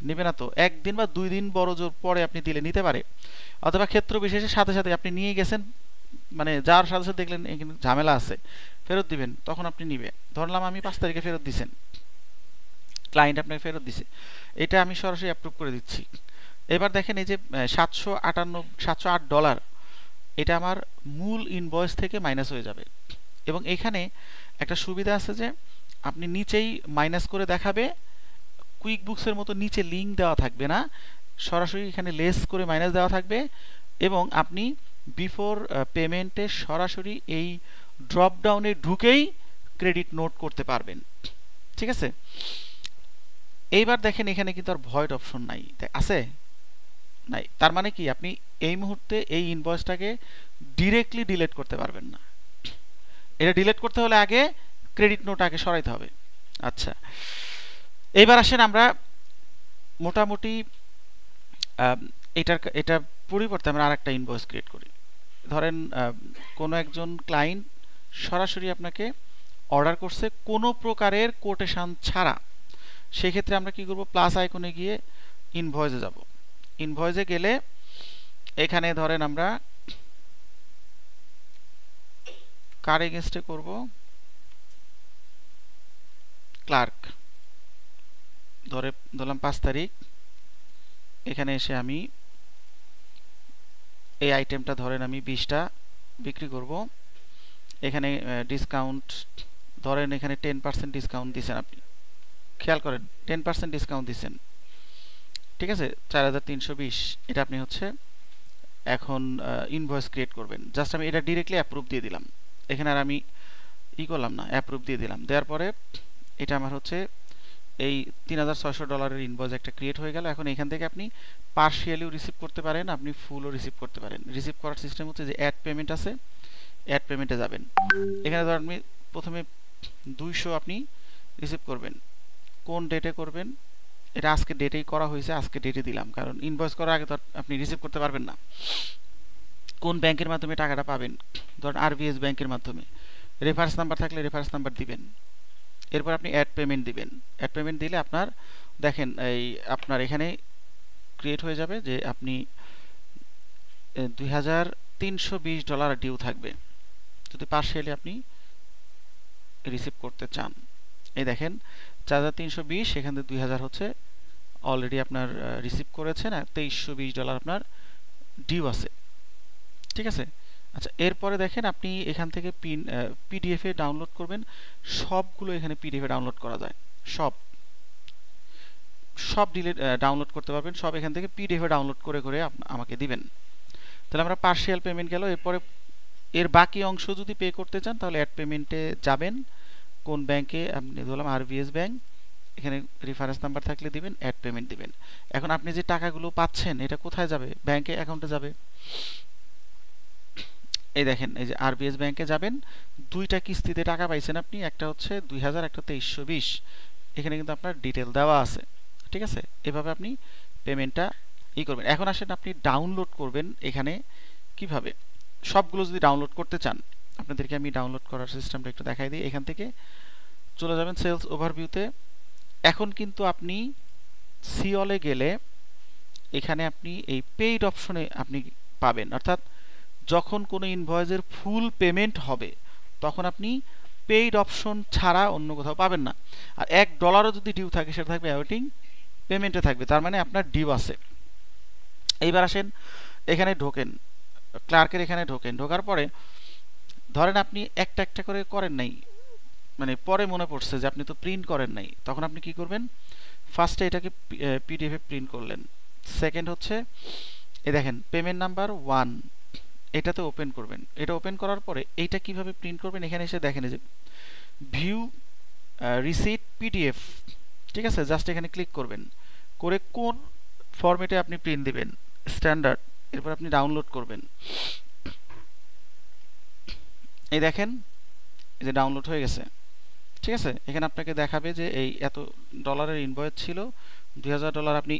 নিবে না তো। একদিন বা 2 দিন বড় জোর পরে আপনি দিলে নিতে পারে, অথবা ক্ষেত্র বিশেষে সাথে সাথে আপনি নিয়ে গেছেন, মানে যাওয়ার সাথে সাথে দেখলেন এখানে ঝামেলা আছে, ফেরত দিবেন, তখন আপনি নিবে। ধরলাম আমি 5 তারিখে ফেরত দিছেন, ক্লায়েন্ট আপনাকে ফেরত দিছে, এটা আমি সরাসরি অ্যাপ্রুভ করে দিচ্ছি। এবার দেখেন এই যে $708, এটা আমার মূল ইনভয়েস থেকে মাইনাস হয়ে যাবে। এবং এখানে একটা সুবিধা আছে যে আপনি নিচেই মাইনাস করে দেখাবে, কুইক বুকসের মতো নিচে লিঙ্ক দেওয়া থাকবে না, সরাসরি এখানে লেস করে মাইনাস দেওয়া থাকবে, এবং আপনি বিফোর পেমেন্টে সরাসরি এই ড্রপ ডাউনে ঢুকেই ক্রেডিট নোট করতে পারবেন। ঠিক আছে, এইবার দেখেন এখানে কিন্তু আর ভয়েড অপশন নাই, আছে নাই, তার মানে কি আপনি এই মুহূর্তে এই ইনভয়েসটাকে ডিরেক্টলি ডিলিট করতে পারবেন না। এটা ডিলিট করতে হলে আগে ক্রেডিট নোট আগে সরাইতে হবে। আচ্ছা, এইবার আসেন আমরা মোটামুটি এটা পরিবর্তে আমরা আরেকটা ইনভয়েস ক্রিয়েট করি। ধরেন কোনো একজন ক্লায়েন্ট সরাসরি আপনাকে অর্ডার করছে কোনো প্রকারের কোটেশন ছাড়া, সেক্ষেত্রে আমরা কি করব, প্লাস আইকনে গিয়ে ইনভয়েসে যাব। ইনভয়েসে গেলে এখানে ধরেন আমরা কার এগেইনস্টে করব, ক্লার্ক, ধরলাম 5 তারিখ। এখানে এসে আমি এই আইটেমটা ধরেন আমি 20টা বিক্রি করব। এখানে ডিসকাউন্ট ধরেন এখানে 10% ডিসকাউন্ট দিচ্ছেন, আপনি খেয়াল করেন 10% ডিসকাউন্ট দিচ্ছেন, ঠিক আছে, 4320। এটা আপনি হচ্ছে এখন ইনভয়েস ক্রিয়েট করবেন। জাস্ট আমি এটা ডিরেক্টলি অ্যাপ্রুভ দিয়ে দিলাম, এখানে আর আমি করলাম না, অ্যাপ্রুভ দিয়ে দিলাম। দেওয়ার পরে এটা আমার হচ্ছে এই $3600 ইনভয়েস একটা ক্রিয়েট হয়ে গেল। এখন এখান থেকে আপনি পার্শিয়ালিও রিসিভ করতে পারেন, আপনি ফুলও রিসিভ করতে পারেন। রিসিভ করার সিস্টেম হচ্ছে যে অ্যাড পেমেন্ট আছে, অ্যাড পেমেন্টে যাবেন। এখানে ধরেন আপনি প্রথমে 200 আপনি রিসিভ করবেন, কোন ডেটে করবেন, এটা আজকে ডেটেই করা হয়েছে, আজকে ডেটে দিলাম, কারণ ইনভয়েস করার আগে তো আপনি রিসিভ করতে পারবেন না। কোন ব্যাংকের মাধ্যমে টাকাটা পাবেন, ধরেন আরবিএস ব্যাংকের মাধ্যমে, রেফারেন্স নাম্বার থাকলে রেফারেন্স নাম্বার দিবেন। এরপর আপনি অ্যাড পেমেন্ট দিবেন। অ্যাড পেমেন্ট দিলে আপনার দেখেন এই আপনার এখানে ক্রিয়েট হয়ে যাবে যে আপনি $2320 ডিউ থাকবে যদি পার্শিয়ালি আপনি রিসিভ করতে চান। এই দেখেন 4320, এখান থেকে 2000 হচ্ছে অলরেডি আপনার রিসিভ করেছেন, আর $2320 আপনার ডিউ আছে। ঠিক আছে, আচ্ছা, এরপরে দেখেন আপনি এখান থেকে পিডিএফ এ ডাউনলোড করবেন। সবগুলো এখানে পিডিএফ এ ডাউনলোড করা যায়, সব ডাউনলোড করতে পারবেন, সব এখান থেকে পিডিএফ এ ডাউনলোড করে করে আমাকে দিবেন। তাহলে আমরা পার্শিয়াল পেমেন্ট গেল। এরপরে এর বাকি অংশ যদি পে করতে চান তাহলে অ্যাড পেমেন্টে যাবেন। কোন ব্যাংকে, আপনি ধরলাম আরবিএস ব্যাংক, এখানে রেফারেন্স নাম্বার থাকলে দিবেন, অ্যাড পেমেন্ট দিবেন। এখন আপনি যে টাকাগুলো পাচ্ছেন এটা কোথায় যাবে, ব্যাংকে অ্যাকাউন্টে যাবে। এই দেখেন এই যে আরবিএস ব্যাংকে যাবেন, দুইটা কিস্তিতে টাকা পাইছেন আপনি, একটা হচ্ছে 2000, একটা 2320। এখানে কিন্তু আপনার ডিটেল দেওয়া আছে। ঠিক আছে, এভাবে আপনি পেমেন্টটা করবেন। এখন আসেন আপনি ডাউনলোড করবেন এখানে কিভাবে। সবগুলো যদি ডাউনলোড করতে চান, আপনাদেরকে আমি ডাউনলোড করার সিস্টেমটা একটু দেখাই দিই। এখান থেকে চলে যাবেন সেলস ওভারভিউতে। এখন কিন্তু আপনি সিওলে গেলে এখানে আপনি এই পেইড অপশনে আপনি পাবেন, অর্থাৎ যখন কোনো ইনভয়েসের ফুল পেমেন্ট হবে তখন আপনি পেইড অপশন ছাড়া অন্য কোথাও পাবেন না। আর $1 যদি ডিউ থাকে সেটা থাকবে অ্যাওয়েটিং পেমেন্টে থাকবে, তার মানে আপনার ডিউ আছে। এইবার আসেন এখানে ঢোকেন, ক্লার্কের এখানে ঢোকেন, ঢোকার পরে ধরেন আপনি একটা একটা করে করেন নাই, মানে পরে মনে পড়ছে যে আপনি তো প্রিন্ট করেন নাই, তখন আপনি কি করবেন, ফার্স্টে এটাকে পিডিএফে প্রিন্ট করলেন, সেকেন্ড হচ্ছে এই দেখেন পেমেন্ট নাম্বার 1 এটাতে ওপেন করবেন, এটা ওপেন করার পরে এইটা কিভাবে প্রিন্ট করবেন, এখানে এসে দেখেন যে ভিউ রিসিট পিডিএফ, ঠিক আছে, জাস্ট এখানে ক্লিক করবেন, করে কোন ফরম্যাটে আপনি প্রিন্ট দিবেন স্ট্যান্ডার্ড, এরপর আপনি ডাউনলোড করবেন। এই দেখেন এই যে ডাউনলোড হয়ে গেছে, ঠিক আছে। এখানে আপনাকে দেখাবে যে এই এত ডলারের ইনভয়েস ছিল, $2000 আপনি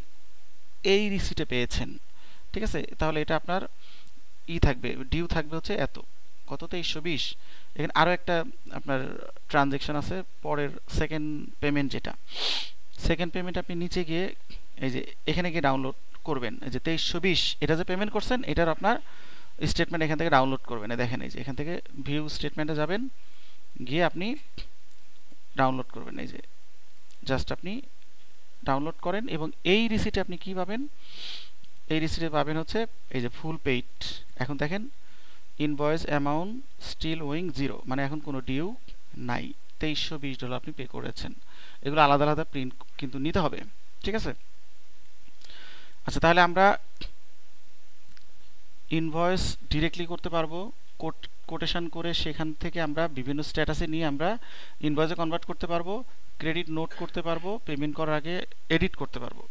এই রিসিটে পেয়েছেন, ঠিক আছে। তাহলে এটা আপনার থাকবে, ডিউ থাকবে হচ্ছে এত, কত 2320। এখানে আরও একটা আপনার ট্রানজ্যাকশন আছে পরের সেকেন্ড পেমেন্ট, যেটা সেকেন্ড পেমেন্ট আপনি নিচে গিয়ে এই যে এখানে গিয়ে ডাউনলোড করবেন, এই যে 2320 এটা যে পেমেন্ট করছেন এটার আপনার স্টেটমেন্ট এখান থেকে ডাউনলোড করবেন। দেখেন এই যে এখান থেকে ভিউ স্টেটমেন্টে যাবেন, গিয়ে আপনি ডাউনলোড করবেন, এই যে জাস্ট আপনি ডাউনলোড করেন, এবং এই রিসিটে আপনি কি পাবেন, এই রিসিটে পাবেন হচ্ছে এই যে ফুল পেইড। এখন দেখেন ইনভয়েস অ্যামাউন্ট স্টিল ওয়িং 0, মানে এখন কোনো ডিউ নাই, $2320 আপনি পে করেছেন। এগুলো আলাদা আলাদা প্রিন্ট কিন্তু নিতে হবে, ঠিক আছে। আচ্ছা, তাহলে আমরা ইনভয়েস ডিরেক্টলি করতে পারবো, কোটেশন করে সেখান থেকে আমরা বিভিন্ন স্ট্যাটাসে নিয়ে আমরা ইনভয়েসে কনভার্ট করতে পারবো, ক্রেডিট নোট করতে পারবো, পেমেন্ট করার আগে এডিট করতে পারবো,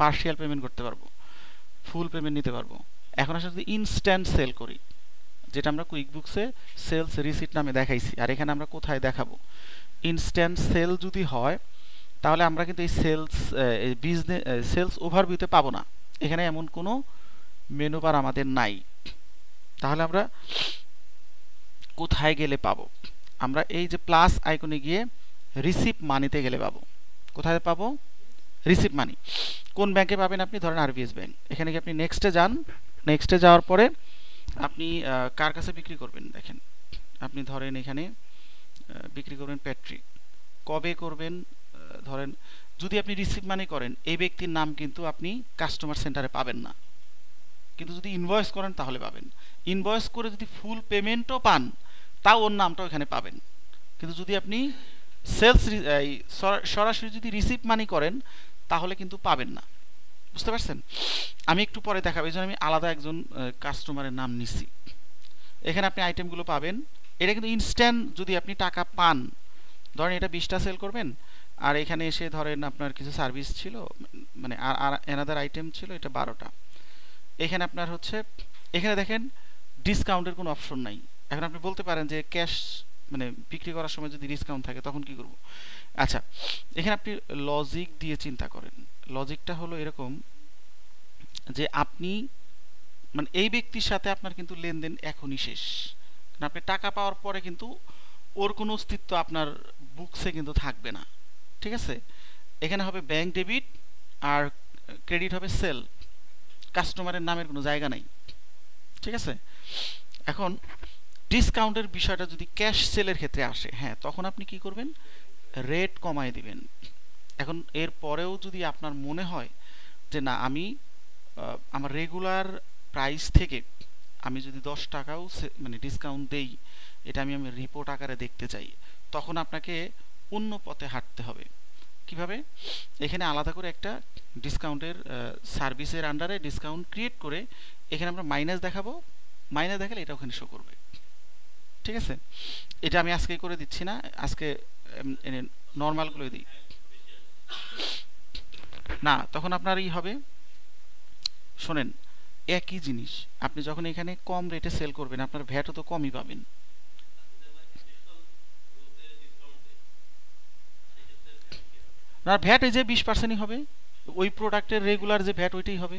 পার্শিয়াল পেমেন্ট করতে পারবো, ফুল পেমেন্ট নিতে পারবো। এখন আসলে যদি ইনস্ট্যান্ট সেল করি, যেটা আমরা কুইকবুকসে সেলস রিসিট নামে দেখাইছি, আর এখানে আমরা কোথায় দেখাবো, ইনস্ট্যান্ট সেল যদি হয় তাহলে আমরা কিন্তু এই বিজনেস সেলস ওভারভিউতে পাবো না, এখানে এমন কোনো মেনু বার আমাদের নাই। তাহলে আমরা কোথায় গেলে পাবো, আমরা এই যে প্লাস আইকনে গিয়ে রিসিভ মানিতে গেলে পাবো। কোথায় পাবো, রিসিভ মানি। কোন ব্যাংকে পাবেন আপনি, ধরেন আরবিএস ব্যাংক, এখানে গিয়ে আপনি নেক্সটে যান, নেক্সটে যাওয়ার পরে আপনি কার কাছে বিক্রি করবেন, দেখেন আপনি ধরেন এখানে বিক্রি করবেন প্যাট্রিক, কবে করবেন, ধরেন যদি আপনি রিসিভ মানি করেন এই ব্যক্তির নাম কিন্তু আপনি কাস্টমার সেন্টারে পাবেন না, কিন্তু যদি ইনভয়েস করেন তাহলে পাবেন। ইনভয়েস করে যদি ফুল পেমেন্টও পান তাও ওর নামটাও এখানে পাবেন, কিন্তু যদি আপনি সেলস সরাসরি যদি রিসিভ মানি করেন তাহলে কিন্তু পাবেন না, বুঝতে পারছেন। আমি একটু পরে দেখাবো, এই জন্য আমি আলাদা একজন কাস্টমারের নাম নিছি। এখানে আপনি আইটেমগুলো পাবেন, এটা কিন্তু ইনস্ট্যান্ট যদি আপনি টাকা পান, ধরেন এটা 20টা সেল করবেন, আর এখানে এসে ধরেন আপনার কিছু সার্ভিস ছিল, মানে আর অ্যানাদার আইটেম ছিল, এটা 12টা। এখানে আপনার হচ্ছে এখানে দেখেন ডিসকাউন্টের কোনো অপশন নাই। এখন আপনি বলতে পারেন যে ক্যাশ মানে বিক্রি করার সময় যদি ডিসকাউন্ট থাকে তখন কি করব। আচ্ছা, এখানে আপনি লজিক দিয়ে চিন্তা করেন। লজিকটা হলো এরকম যে আপনি মানে এই ব্যক্তির সাথে আপনার কিন্তু লেনদেন এখনই শেষ, কারণ আপনি টাকা পাওয়ার পরে কিন্তু ওর কোনো অস্তিত্ব আপনার বুকসে কিন্তু থাকবে না, ঠিক আছে। এখানে হবে ব্যাংক ডেবিট আর ক্রেডিট হবে সেল, কাস্টমারের নামের কোনো জায়গা নাই, ঠিক আছে। এখন ডিসকাউন্টের বিষয়টা যদি ক্যাশ সেলের ক্ষেত্রে আসে, হ্যাঁ, তখন আপনি কি করবেন, রেট কমায় দিবেন। এখন এর পরেও যদি আপনার মনে হয় যে না আমি আমার রেগুলার প্রাইস থেকে আমি যদি 10 টাকাও মানে ডিসকাউন্ট দেই, এটা আমি রিপোর্ট আকারে দেখতে চাই, তখন আপনাকে অন্য পথে হাঁটতে হবে। কিভাবে, এখানে আলাদা করে একটা ডিসকাউন্টের সার্ভিসের আন্ডারে ডিসকাউন্ট ক্রিয়েট করে এখানে আমরা মাইনাস দেখাবো, মাইনাস দেখালে এটা ওখানে শো করবে, ঠিক আছে। এটা আমি আজকে করে দিচ্ছি না, আজকে নর্মালগুলো দিই না, তখন আপনার হবে, শোনেন একই জিনিস আপনি যখন এখানে কম রেটে সেল করবেন আপনার ভ্যাটও তো কমই পাবেন। না, ভ্যাট এই যে 20%ই হবে, ওই প্রোডাক্টের রেগুলার যে ভ্যাট ওইটাই হবে।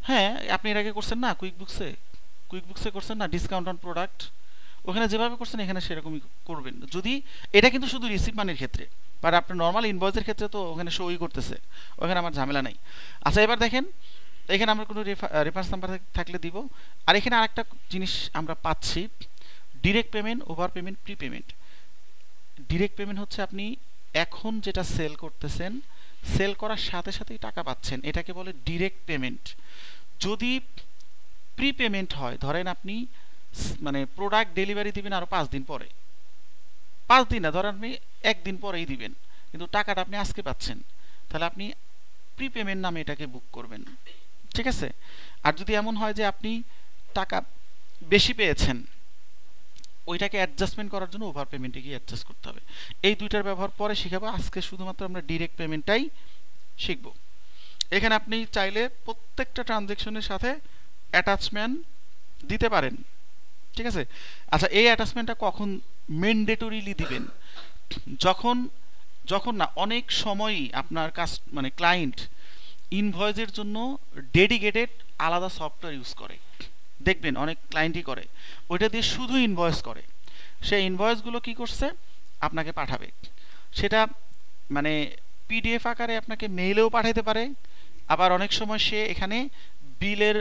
হ্যাঁ, আপনি এর আগে করছেন না কুইকবুকসে করছেন না ডিসকাউন্ট অন প্রোডাক্ট, ওখানে যেভাবে করছেন এখানে সেরকমই করবেন। যদি এটা কিন্তু শুধু রিসিভ মানির ক্ষেত্রে, বাট আপনার নর্মাল ইনভয়েসের ক্ষেত্রে তো ওখানে শোই করতেছে, ওখানে আমার ঝামেলা নাই। আচ্ছা এবার দেখেন এখানে আমরা কোনো রেফারেন্স নাম্বার থাকলে দিব। আর এখানে আরেকটা জিনিস আমরা পাচ্ছি, direct payment, over payment, pre payment. Direct payment হচ্ছে আপনি এখন যেটা সেল করতেছেন, সেল করার সাথে সাথেই টাকা পাচ্ছেন, এটাকে বলে ডিরেক্ট পেমেন্ট। যদি প্রি পেমেন্ট হয়, ধরেন আপনি মানে প্রোডাক্ট ডেলিভারি দিবেন আরও 5 দিন পরে, 5 দিন না, ধরেন আপনি 1 দিন পরেই দিবেন, কিন্তু টাকাটা আপনি আজকে পাচ্ছেন, তাহলে আপনি প্রি পেমেন্ট নামে এটাকে বুক করবেন, ঠিক আছে। আর যদি এমন হয় যে আপনি টাকা বেশি পেয়েছেন, ওইটাকে অ্যাডজাস্টমেন্ট করার জন্য ওভার পেমেন্টে গিয়ে অ্যাডজাস্ট করতে হবে। এই দুইটার ব্যবহার পরে শিখাবো, আজকে শুধুমাত্র আমরা ডিরেক্ট পেমেন্টটাই শিখব। এখানে আপনি চাইলে প্রত্যেকটা ট্রানজ্যাকশনের সাথে অ্যাটাচমেন্ট দিতে পারেন, ঠিক আছে। আচ্ছা এই অ্যাটাচমেন্টটা কখন ম্যান্ডেটরিলি দিবেন? যখন যখন না অনেক সময়ই আপনার মানে ক্লায়েন্ট ইনভয়েসের জন্য ডেডিকেটেড আলাদা সফটওয়্যার ইউজ করে, দেখবেন অনেক ক্লায়েন্টই করে, ওইটা দিয়ে শুধু ইনভয়েস করে। সেই ইনভয়েসগুলো কি করছে আপনাকে পাঠাবে, সেটা মানে পিডিএফ আকারে আপনাকে মেইলেও পাঠাতে পারে, আবার অনেক সময় সে এখানে বিলের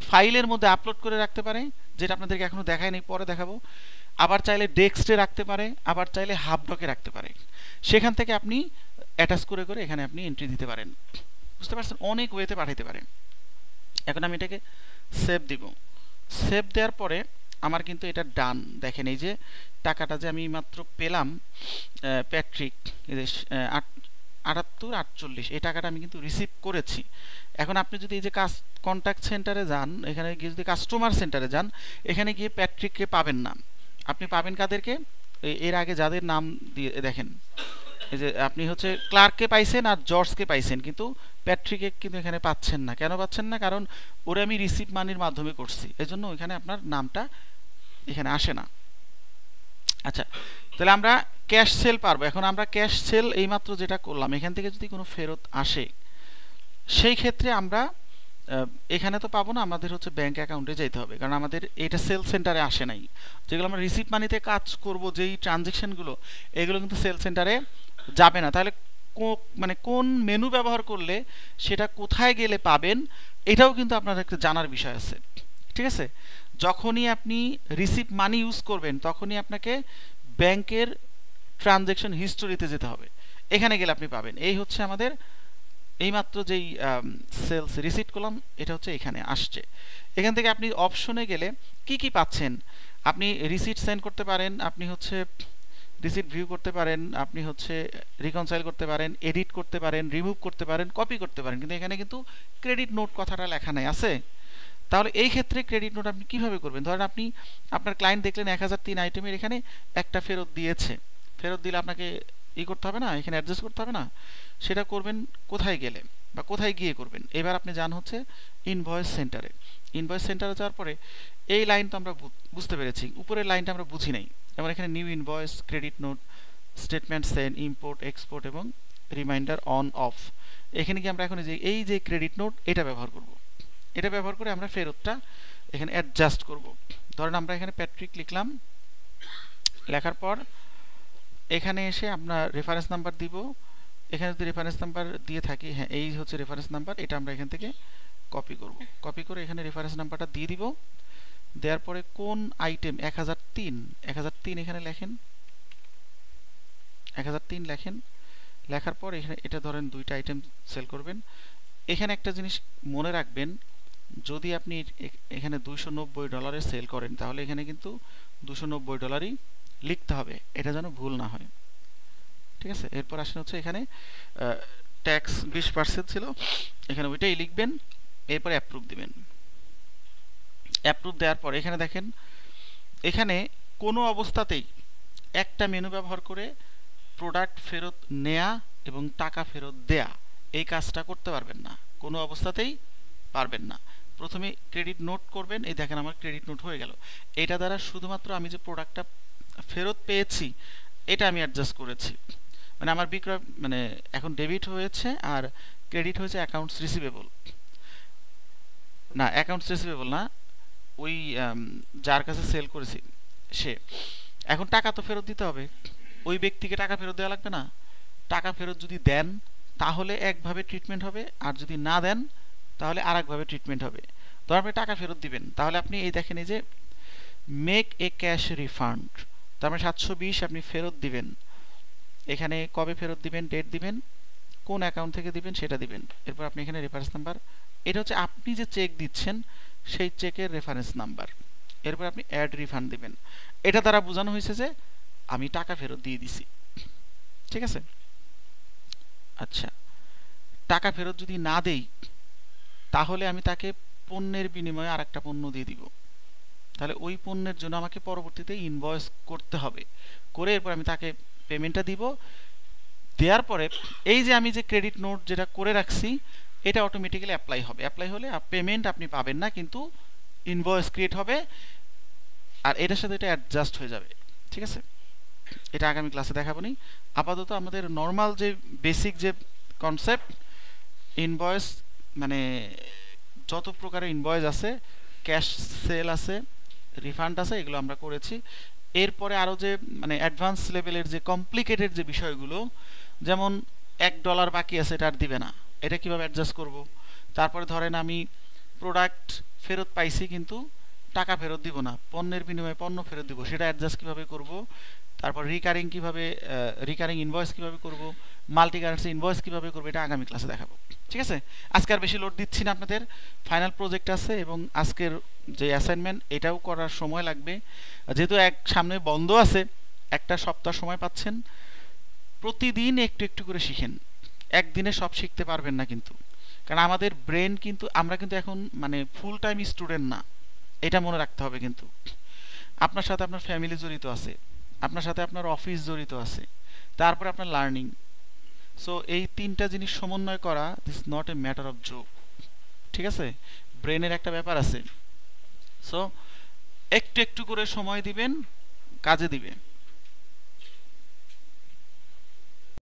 ফাইলের মধ্যে আপলোড করে রাখতে পারে, যেটা আপনাদেরকে এখনো দেখায়নি, পরে দেখাবো। আবার চাইলে ডেস্কটে রাখতে পারে, আবার চাইলে হাবডকে রাখতে পারে, সেখান থেকে আপনি অ্যাটাচ করে করে এখানে আপনি এন্ট্রি দিতে পারেন, বুঝতে পারছেন, অনেক ওয়েতে পাঠাতে পারেন। এখন আমি এটাকে সেভ দিব। সেভ দেওয়ার পরে আমার কিন্তু এটা ডান, দেখেন এই যে টাকাটা যে আমি মাত্র পেলাম প্যাট্রিক 7848, এই টাকাটা আমি কিন্তু রিসিভ করেছি। এখন আপনি যদি এই যে কন্ট্যাক্ট সেন্টারে যান, এখানে গিয়ে যদি কাস্টমার সেন্টারে যান, এখানে গিয়ে প্যাট্রিককে পাবেন না, আপনি পাবেন কাদেরকে, এর আগে যাদের নাম দিয়ে দেখেন, এই যে আপনি হচ্ছে ক্লার্ককে পাইছেন আর জর্জকে পাইছেন, কিন্তু প্যাট্রিকে কিন্তু এখানে পাচ্ছেন না। কেন পাচ্ছেন না? কারণ ওরা আমি রিসিভ মানির মাধ্যমে করছি, এই জন্য ওইখানে আপনার নামটা এখানে আসে না। আচ্ছা তাহলে আমরা ক্যাশ সেল পারবো। এখন আমরা ক্যাশ সেল এইমাত্র যেটা করলাম, এখান থেকে যদি কোনো ফেরত আসে, সেই ক্ষেত্রে আমরা এখানে তো পাবো না, আমাদের হচ্ছে ব্যাংক অ্যাকাউন্টে যেতে হবে, কারণ আমাদের এটা সেল সেন্টারে আসে নাই। যেগুলো আমরা রিসিভ মানিতে কাজ করব, যেই ট্রানজেকশনগুলো, এগুলো কিন্তু সেল সেন্টারে যাবে না। তাহলে মানে কোন মেনু ব্যবহার করলে সেটা কোথায় গেলে পাবেন, এটাও কিন্তু আপনার একটা জানার বিষয় আছে, ঠিক আছে। যখনই আপনি রিসিভ মানি ইউজ করবেন, তখনই আপনাকে ব্যাংকের ট্রানজেকশন হিস্টোরিতে যেতে হবে, এখানে গেলে আপনি পাবেন। এই হচ্ছে আমাদের এইমাত্র যেই সেলস রিসিট করলাম, এটা হচ্ছে এখানে আসছে। এখান থেকে আপনি অপশনে গেলে কি কি পাচ্ছেন, আপনি রিসিট সেন্ড করতে পারেন, আপনি হচ্ছে রিসিট ভিউ করতে পারেন, আপনি হচ্ছে রিকনসাইল করতে পারেন, এডিট করতে পারেন, রিমুভ করতে পারেন, কপি করতে পারেন, কিন্তু এখানে কিন্তু ক্রেডিট নোট কথাটা লেখা নাই, আছে। তাহলে এই ক্ষেত্রে ক্রেডিট নোট আপনি কিভাবে করবেন? ধরেন আপনি আপনার ক্লায়েন্ট দেখলেন 1003 আইটেমের এখানে একটা ফেরত দিয়েছে, ফেরত দিলে আপনাকে করতে হবে না, এখানে অ্যাডজাস্ট করতে হবে না, সেটা করবেন কোথায় গেলে বা কোথায় গিয়ে করবেন? এবার আপনি যান হচ্ছে ইনভয়েস সেন্টারে। ইনভয়েস সেন্টারে যাওয়ার পরে এই লাইন তো আমরা বুঝতে পেরেছি, উপরের লাইনটা আমরা বুঝি নাই। যেমন এখানে new invoice, credit note, statement send, import, export এবং রিমাইন্ডার অন অফ, এখানে কি আমরা এখন এই যে ক্রেডিট নোট এটা ব্যবহার করব। এটা ব্যবহার করে আমরা ফেরতটা এখানে অ্যাডজাস্ট করব। ধরেন আমরা এখানে প্যাট্রিক লিখলাম, লেখার পর এখানে এসে আমরা রেফারেন্স নাম্বার দিব। এখানে যদি রেফারেন্স নাম্বার দিয়ে থাকি, হ্যাঁ এই হচ্ছে রেফারেন্স নাম্বার, এটা আমরা এখান থেকে কপি করব। কপি করে এখানে রেফারেন্স নাম্বারটা দিয়ে দিব। দেওয়ার পরে কোন আইটেম 1003 এখানে লেখেন, 1003 লেখেন। লেখার পর এখানে এটা ধরেন দুইটা আইটেম সেল করবেন। এখানে একটা জিনিস মনে রাখবেন, যদি আপনি এখানে $290 সেল করেন, তাহলে এখানে কিন্তু $290 লিখতে হবে, এটা যেন ভুল না হয়, ঠিক আছে। এরপর আসেন হচ্ছে এখানে ট্যাক্স 20% ছিল, এখানে ওইটাই লিখবেন। এরপর অ্যাপ্রুভ দিবেন। অ্যাপ্রুভ দেওয়ার পর এখানে দেখেন, এখানে কোনো অবস্থাতেই একটা মেনু ব্যবহার করে প্রোডাক্ট ফেরত নেয়া এবং টাকা ফেরত দেয়া, এই কাজটা করতে পারবেন না, কোনো অবস্থাতেই পারবেন না। প্রথমে ক্রেডিট নোট করবেন, এই দেখেন আমার ক্রেডিট নোট হয়ে গেল। এটা দ্বারা শুধুমাত্র আমি যে প্রোডাক্টটা ফেরত পেয়েছি এটা আমি অ্যাডজাস্ট করেছি, মানে আমার বিক্রয় মানে এখন ডেবিট হয়েছে আর ক্রেডিট হয়েছে অ্যাকাউন্টস রিসিভেবল না, অ্যাকাউন্টস রিসিভেবল না, ওই যার কাছে সেল করেছি সে। এখন টাকা তো ফেরত দিতে হবে, ওই ব্যক্তিকে টাকা ফেরত দেওয়া লাগবে না, টাকা ফেরত যদি দেন তাহলে একভাবে ট্রিটমেন্ট হবে, আর যদি না দেন তাহলে আরেকভাবে ট্রিটমেন্ট হবে। ধর আপনি টাকা ফেরত দিবেন, তাহলে আপনি এই দেখেন এই যে মেক এ ক্যাশ রিফান্ড, তার মানে 720 আপনি ফেরত দিবেন। এখানে কবে ফেরত দিবেন, ডেট দিবেন, কোন অ্যাকাউন্ট থেকে দিবেন সেটা দিবেন। এরপর আপনি এখানে রেফারেন্স নাম্বার, এটা হচ্ছে আপনি যে চেক দিচ্ছেন সেই চেকের রেফারেন্স নাম্বার। এরপর আপনি অ্যাড রিফান্ড দিবেন। এটা দ্বারা বোঝানো হয়েছে যে আমি টাকা ফেরত দিয়ে দিছি। ঠিক আছে? আচ্ছা, টাকা ফেরত যদি না দেই তাহলে আমি তাকে পণ্যের বিনিময়ে আরেকটা পণ্য দিয়ে দিব। তাহলে ওই পণ্যের জন্য আমাকে পরবর্তীতে ইনভয়েস করতে হবে, করে এরপর আমি তাকে পেমেন্টটা দিব। দেওয়ার পরে এই যে আমি যে ক্রেডিট নোট যেটা করে রাখছি এটা অটোমেটিক্যালি অ্যাপ্লাই হবে। অ্যাপ্লাই হলে পেমেন্ট আপনি পাবেন না, কিন্তু ইনভয়েস ক্রিয়েট হবে, আর এটার সাথে এটা অ্যাডজাস্ট হয়ে যাবে। ঠিক আছে? এটা আগামী ক্লাসে দেখাবো নি। আপাতত আমাদের নর্মাল যে বেসিক যে কনসেপ্ট, ইনভয়েস মানে যত প্রকারের ইনভয়েস আছে, ক্যাশ সেল আছে, রিফান্ড আছে, এগুলো আমরা করেছি। এরপরে আরও যে মানে অ্যাডভান্স লেভেলের যে কমপ্লিকেটেড যে বিষয়গুলো, যেমন $1 বাকি আছে, এটা আর দিবে না, এটা কিভাবে অ্যাডজাস্ট করব। তারপরে ধরেন আমি প্রোডাক্ট ফেরত পাইছি কিন্তু টাকা ফেরত দিব না, পণ্যের বিনিময়ে পণ্য ফেরত দিব, সেটা অ্যাডজাস্ট কিভাবে করব। তারপর রিকারিং কিভাবে, রিকারিং ইনভয়েস কিভাবে করব, মাল্টি কারেন্সি ইনভয়েস কিভাবে করব, এটা আগামী ক্লাসে দেখাবো। ঠিক আছে? আজকে আর বেশি লোড দিচ্ছি না, আপনাদের ফাইনাল প্রজেক্ট আছে এবং আজকের যে অ্যাসাইনমেন্ট এটাও করার সময় লাগবে। যেহেতু সামনে বন্ধ আছে, একটা সপ্তাহ সময় পাচ্ছেন, প্রতিদিন একটু একটু করে শিখেন। একদিনে সব শিখতে পারবেন না কিন্তু, কারণ আমাদের ব্রেন কিন্তু, আমরা কিন্তু এখন মানে ফুল টাইম স্টুডেন্ট না, এটা মনে রাখতে হবে। কিন্তু আপনার সাথে আপনার ফ্যামিলি জড়িত আছে, আপনার সাথে আপনার অফিস জড়িত আছে, তারপরে আপনার লার্নিং। সো এই তিনটা জিনিস সমন্বয় করা, this not a matter of joke. ঠিক আছে? ব্রেনের একটা ব্যাপার আছে। সো একটু একটু করে সময় দিবেন, কাজে দিবে।